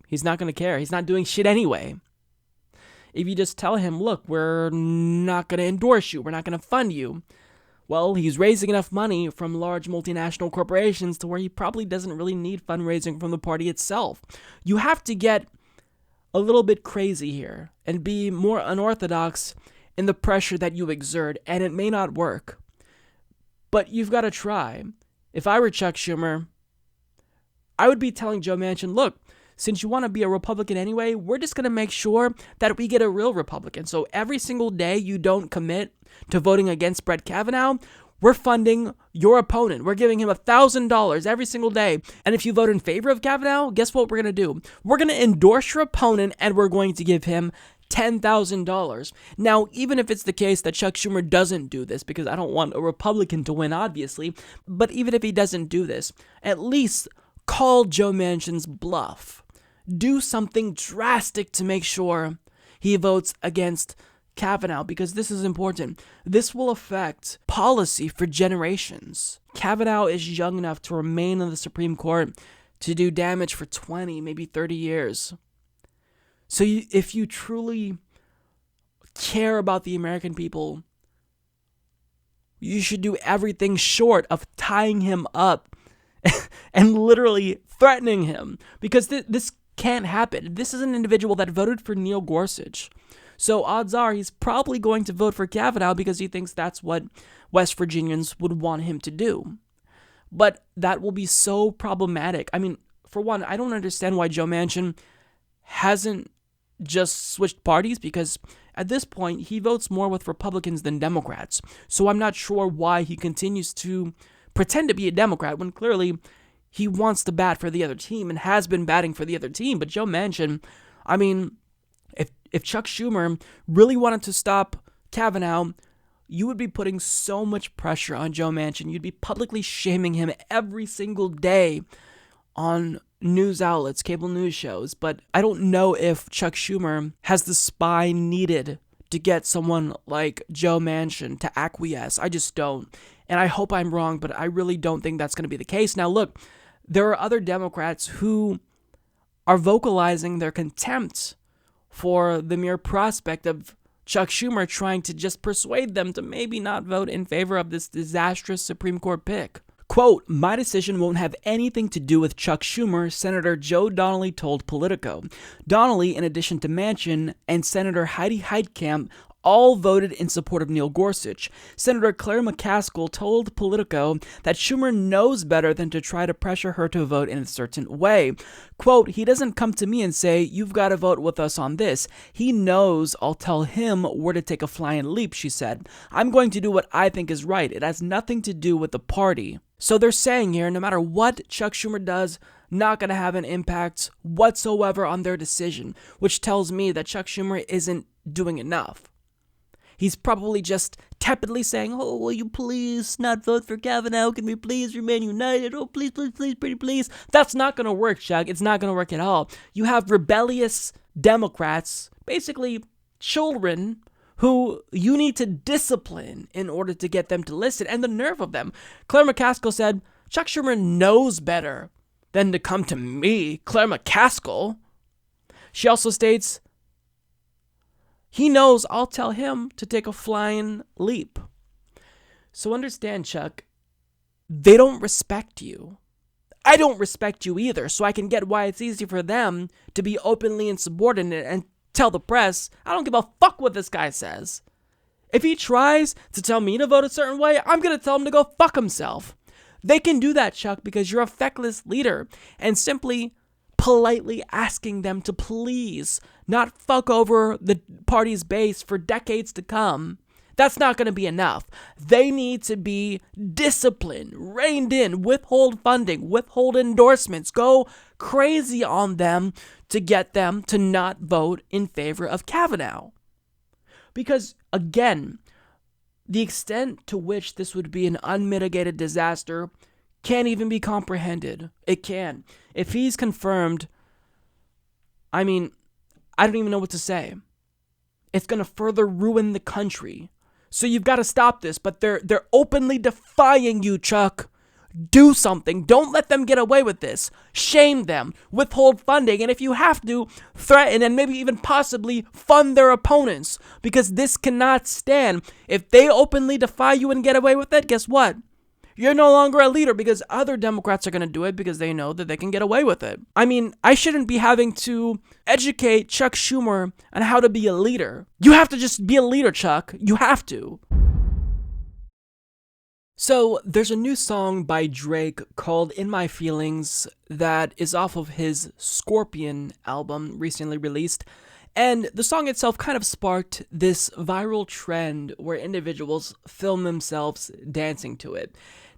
he's not going to care. He's not doing shit anyway. If you just tell him, look, we're not going to endorse you, we're not going to fund you, well, he's raising enough money from large multinational corporations to where he probably doesn't really need fundraising from the party itself. You have to get a little bit crazy here and be more unorthodox in the pressure that you exert, and it may not work. But you've got to try. If I were Chuck Schumer, I would be telling Joe Manchin, look, since you want to be a Republican anyway, we're just going to make sure that we get a real Republican. So every single day you don't commit to voting against Brett Kavanaugh, we're funding your opponent. We're giving him $1,000 every single day. And if you vote in favor of Kavanaugh, guess what we're going to do? We're going to endorse your opponent, and we're going to give him $10,000. Now, even if it's the case that Chuck Schumer doesn't do this, because I don't want a Republican to win, obviously, but even if he doesn't do this, at least call Joe Manchin's bluff. Do something drastic to make sure he votes against Kavanaugh, because this is important. This will affect policy for generations. Kavanaugh is young enough to remain on the Supreme Court to do damage for 20, maybe 30 years. So if you truly care about the American people, you should do everything short of tying him up and literally threatening him, because this can't happen. This is an individual that voted for Neil Gorsuch. So odds are he's probably going to vote for Kavanaugh because he thinks that's what West Virginians would want him to do. But that will be so problematic. I mean, for one, I don't understand why Joe Manchin hasn't just switched parties, because at this point he votes more with Republicans than Democrats. So I'm not sure why he continues to pretend to be a Democrat when clearly he wants to bat for the other team and has been batting for the other team. But Joe Manchin, I mean, if Chuck Schumer really wanted to stop Kavanaugh, you would be putting so much pressure on Joe Manchin. You'd be publicly shaming him every single day on news outlets, cable news shows. But I don't know if Chuck Schumer has the spine needed to get someone like Joe Manchin to acquiesce. I just don't. And I hope I'm wrong, but I really don't think that's going to be the case. Now, look, there are other Democrats who are vocalizing their contempt for the mere prospect of Chuck Schumer trying to just persuade them to maybe not vote in favor of this disastrous Supreme Court pick. Quote, "My decision won't have anything to do with Chuck Schumer," Senator Joe Donnelly told Politico. Donnelly, in addition to Manchin and Senator Heidi Heitkamp, all voted in support of Neil Gorsuch. Senator Claire McCaskill told Politico that Schumer knows better than to try to pressure her to vote in a certain way. Quote, "He doesn't come to me and say, you've got to vote with us on this. He knows I'll tell him where to take a flying leap," she said. "I'm going to do what I think is right. It has nothing to do with the party." So they're saying here, no matter what Chuck Schumer does, not going to have an impact whatsoever on their decision, which tells me that Chuck Schumer isn't doing enough. He's probably just tepidly saying, "Oh, will you please not vote for Kavanaugh? Can we please remain united? Oh, please, please, please, pretty please." That's not going to work, Chuck. It's not going to work at all. You have rebellious Democrats, basically children, who you need to discipline in order to get them to listen. And the nerve of them. Claire McCaskill said, Chuck Schumer knows better than to come to me, Claire McCaskill. She also states, he knows I'll tell him to take a flying leap. So understand, Chuck, they don't respect you. I don't respect you either, so I can get why it's easy for them to be openly insubordinate and tell the press, I don't give a fuck what this guy says. If he tries to tell me to vote a certain way, I'm going to tell him to go fuck himself. They can do that, Chuck, because you're a feckless leader, and simply politely asking them to please not fuck over the party's base for decades to come, that's not going to be enough. They need to be disciplined, reined in, withhold funding, withhold endorsements, go crazy on them to get them to not vote in favor of Kavanaugh. Because, again, the extent to which this would be an unmitigated disaster can't even be comprehended. It can. If he's confirmed, I mean, I don't even know what to say. It's going to further ruin the country. So you've got to stop this, but they're openly defying you, Chuck. Do something. Don't let them get away with this. Shame them. Withhold funding. And if you have to, threaten and maybe even possibly fund their opponents. Because this cannot stand. If they openly defy you and get away with it, guess what? You're no longer a leader, because other Democrats are going to do it because they know that they can get away with it. I mean, I shouldn't be having to educate Chuck Schumer on how to be a leader. You have to just be a leader, Chuck. You have to. So, there's a new song by Drake called In My Feelings that is off of his Scorpion album recently released. And the song itself kind of sparked this viral trend where individuals film themselves dancing to it.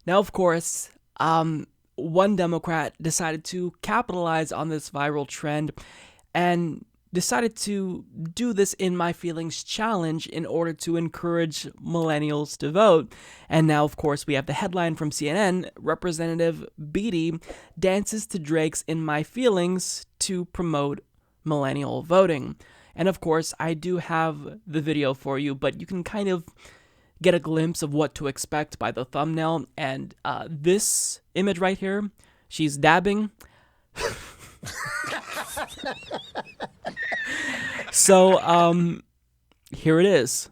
Now, of course, one Democrat decided to capitalize on this viral trend and decided to do this In My Feelings challenge in order to encourage millennials to vote. And now, of course, we have the headline from CNN, Representative Beatty dances to Drake's In My Feelings to promote millennial voting. And of course, I do have the video for you, but you can kind of get a glimpse of what to expect by the thumbnail. And this image right here, she's dabbing. So Here it is.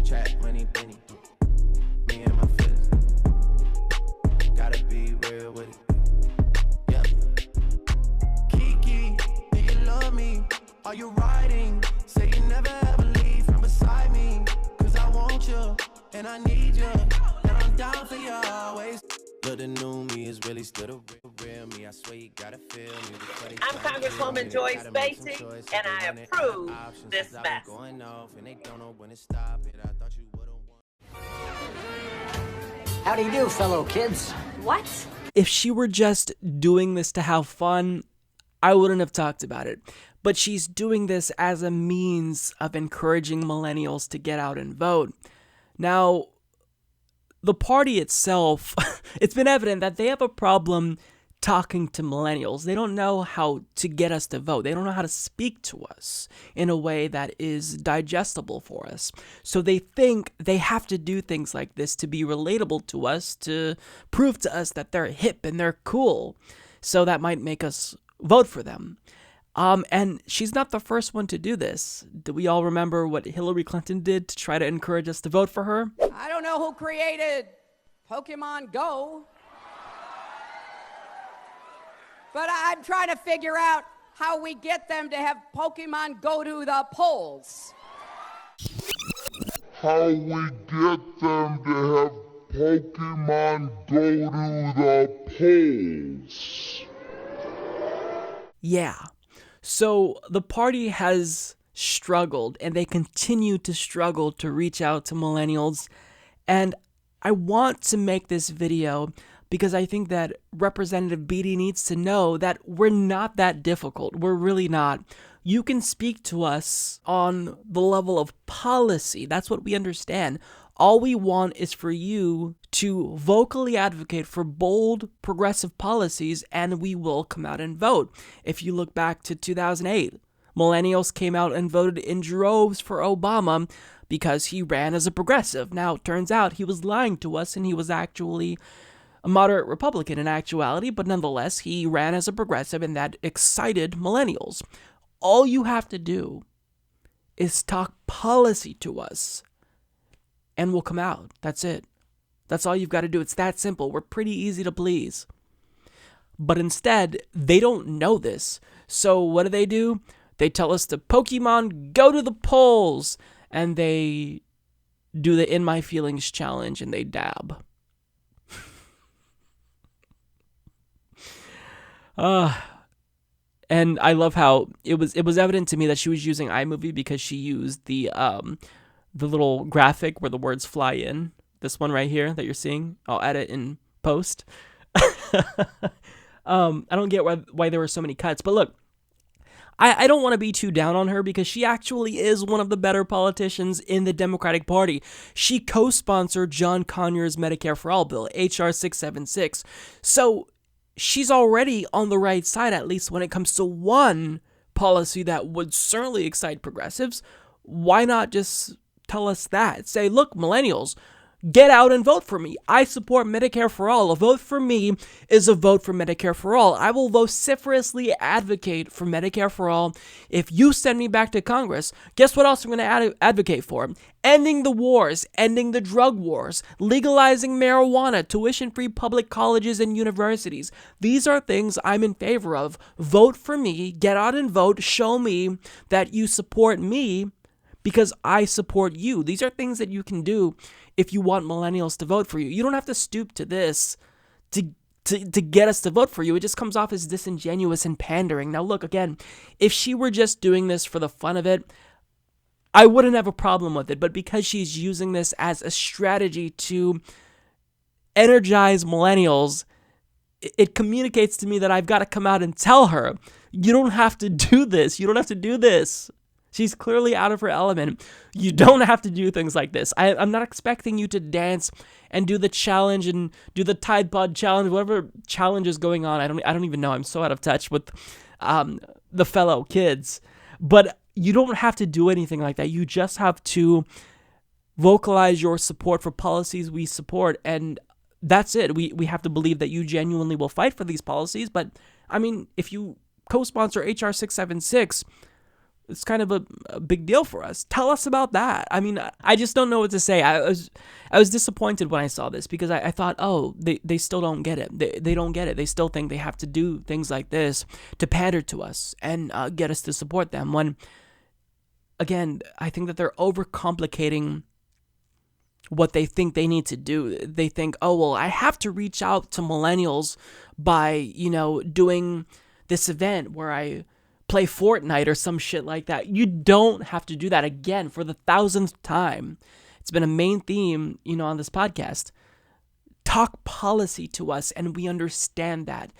Trap, money, penny. Me and my feelings. Gotta be real with it. Yeah. Kiki, do you love me? Are you riding? Say you never ever leave from beside me. Cause I want you, and I need you. And I'm down for you always. Look, the new me is really still the real me. I swear you gotta feel me. I'm Congresswoman Joy Spacey, and I approve this mess. How do you do, fellow kids? What? If she were just doing this to have fun, I wouldn't have talked about it. But she's doing this as a means of encouraging millennials to get out and vote. Now, the party itself, it's been evident that they have a problem talking to millennials. They don't know how to get us to vote. They don't know how to speak to us in a way that is digestible for us. So they think they have to do things like this to be relatable to us, to prove to us that they're hip and they're cool. So that might make us vote for them. And she's not the first one to do this. Do we all remember what Hillary Clinton did to try to encourage us to vote for her? I don't know who created Pokemon Go, but I'm trying to figure out how we get them to have Pokemon go to the polls. How we get them to have Pokemon go to the polls. Yeah. So the party has struggled, and they continue to struggle to reach out to millennials. And I want to make this video because I think that Representative Beatty needs to know that we're not that difficult. We're really not. You can speak to us on the level of policy. That's what we understand. All we want is for you to vocally advocate for bold, progressive policies, and we will come out and vote. If you look back to 2008, millennials came out and voted in droves for Obama because he ran as a progressive. Now, it turns out he was lying to us, and he was actually a moderate Republican in actuality, but nonetheless, he ran as a progressive, and that excited millennials. All you have to do is talk policy to us, and we'll come out. That's it. That's all you've got to do. It's that simple. We're pretty easy to please. But instead, they don't know this. So what do? They tell us to Pokemon go to the polls, and they do the In My Feelings challenge, and they dab. And I love how it was evident to me that she was using iMovie because she used the little graphic where the words fly in. This one right here that you're seeing. I'll add it in post. I don't get why there were so many cuts, but look, I don't want to be too down on her because she actually is one of the better politicians in the Democratic Party. She co-sponsored John Conyers' Medicare for All bill, H.R. 676. So she's already on the right side, at least when it comes to one policy that would certainly excite progressives. Why not just tell us that? Say, look, millennials, get out and vote for me. I support Medicare for All. A vote for me is a vote for Medicare for All. I will vociferously advocate for Medicare for All. If you send me back to Congress, guess what else I'm going to advocate for? Ending the wars, ending the drug wars, legalizing marijuana, tuition-free public colleges and universities. These are things I'm in favor of. Vote for me, get out and vote, show me that you support me because I support you. These are things that you can do if you want millennials to vote for you. You don't have to stoop to this to get us to vote for you. It just comes off as disingenuous and pandering. Now look, again, if she were just doing this for the fun of it, I wouldn't have a problem with it. But because she's using this as a strategy to energize millennials, it communicates to me that I've got to come out and tell her, you don't have to do this. You don't have to do this. She's clearly out of her element. You don't have to do things like this. I'm not expecting you to dance and do the challenge and do the Tide Pod challenge, whatever challenge is going on. I don't even know. I'm so out of touch with the fellow kids. But you don't have to do anything like that. You just have to vocalize your support for policies we support, and that's it. We have to believe that you genuinely will fight for these policies. But I mean, if you co-sponsor HR 676, it's kind of a big deal for us. Tell us about that. I mean, I just don't know what to say. I was disappointed when I saw this because I thought, oh, they still don't get it. They don't get it. They still think they have to do things like this to pander to us and get us to support them. When, again, I think that they're overcomplicating what they think they need to do. They think, oh, well, I have to reach out to millennials by, doing this event where I play Fortnite or some shit like that. You don't have to do that. Again, for the 1000th time. It's been a main theme, on this podcast. Talk policy to us, and we understand that.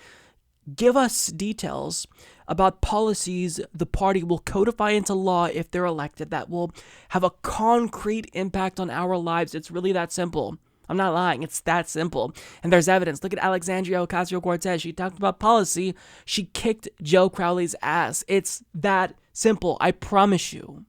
Give us details about policies the party will codify into law if they're elected that will have a concrete impact on our lives. It's really that simple. I'm not lying. It's that simple. And there's evidence. Look at Alexandria Ocasio-Cortez. She talked about policy. She kicked Joe Crowley's ass. It's that simple. I promise you.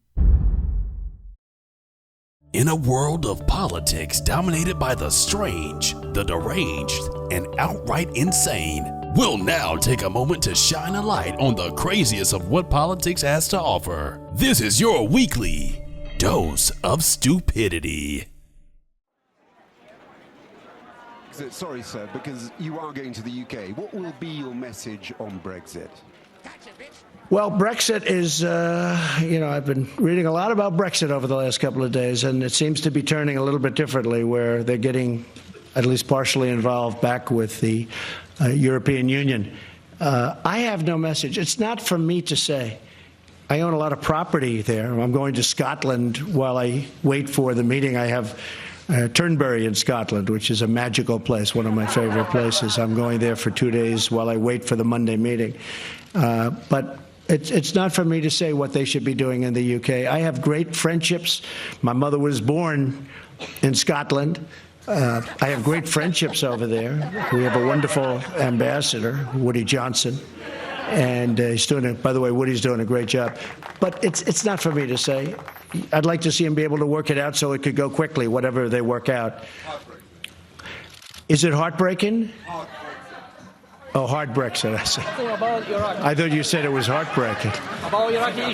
In a world of politics dominated by the strange, the deranged, and outright insane, we'll now take a moment to shine a light on the craziest of what politics has to offer. This is your weekly dose of stupidity. Sorry, sir, because you are going to the UK. What will be your message on Brexit? Well, Brexit is, I've been reading a lot about Brexit over the last couple of days, and it seems to be turning a little bit differently, where they're getting at least partially involved back with the European Union. I have no message. It's not for me to say. I own a lot of property there. I'm going to Scotland while I wait for the meeting. I have Turnberry in Scotland, which is a magical place, one of my favorite places. I'm going there for 2 days while I wait for the Monday meeting. But it's not for me to say what they should be doing in the UK. I have great friendships. My mother was born in Scotland. I have great friendships over there. We have a wonderful ambassador, Woody Johnson. And he's doing by the way, Woody's doing a great job. But it's not for me to say. I'd like to see him be able to work it out so it could go quickly, whatever they work out. Is it heartbreaking? Oh, hard Brexit, I said. I thought you said it was heartbreaking.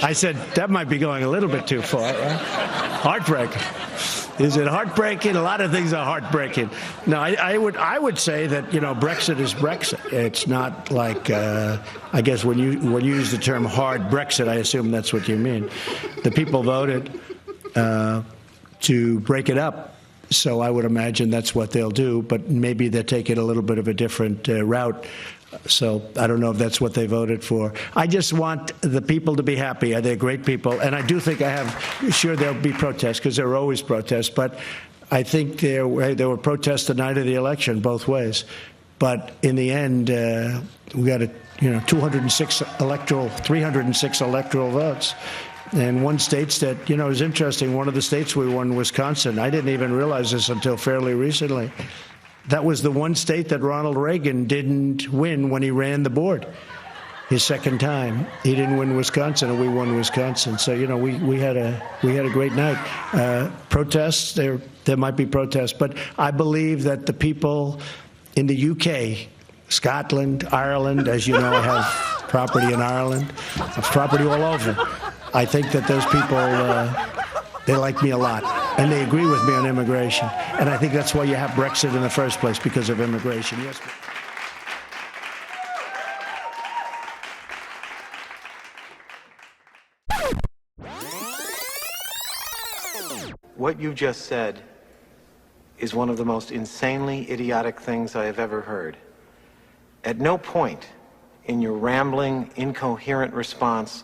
I said, that might be going a little bit too far, right? Heartbreaking. Is it heartbreaking? A lot of things are heartbreaking. No, I would say that, Brexit is Brexit. It's not like, I guess when you use the term hard Brexit, I assume that's what you mean. The people voted to break it up. So I would imagine that's what they'll do, but maybe they'll take it a little bit of a different route. So I don't know if that's what they voted for. I just want the people to be happy. They're great people. And I do think sure there'll be protests, because there are always protests. But I think there were protests the night of the election both ways. But in the end, we got 306 electoral votes. And one states that, it was interesting, one of the states we won, Wisconsin. I didn't even realize this until fairly recently. That was the one state that Ronald Reagan didn't win when he ran the board. His second time, he didn't win Wisconsin, and we won Wisconsin. So, we had a great night. Protests, there might be protests, but I believe that the people in the UK, Scotland, Ireland, as you know, I have property in Ireland, I have property all over. I think that those people, they like me a lot, and they agree with me on immigration. And I think that's why you have Brexit in the first place, because of immigration. Yes. What you just said is one of the most insanely idiotic things I have ever heard. At no point in your rambling, incoherent response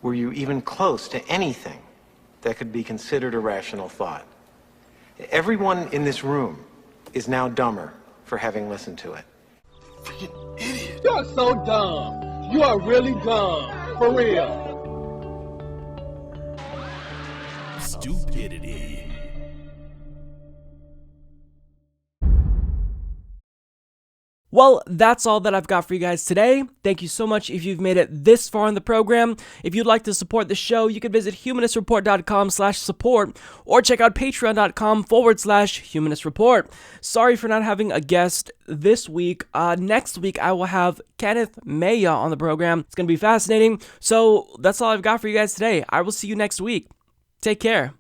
were you even close to anything that could be considered a rational thought. Everyone in this room is now dumber for having listened to it. Freaking idiot. You're so dumb. You are really dumb. For real. Well, that's all that I've got for you guys today. Thank you so much if you've made it this far in the program. If you'd like to support the show, you can visit humanistreport.com/support or check out patreon.com/humanistreport. Sorry for not having a guest this week. Next week, I will have Kenneth Maya on the program. It's going to be fascinating. So that's all I've got for you guys today. I will see you next week. Take care.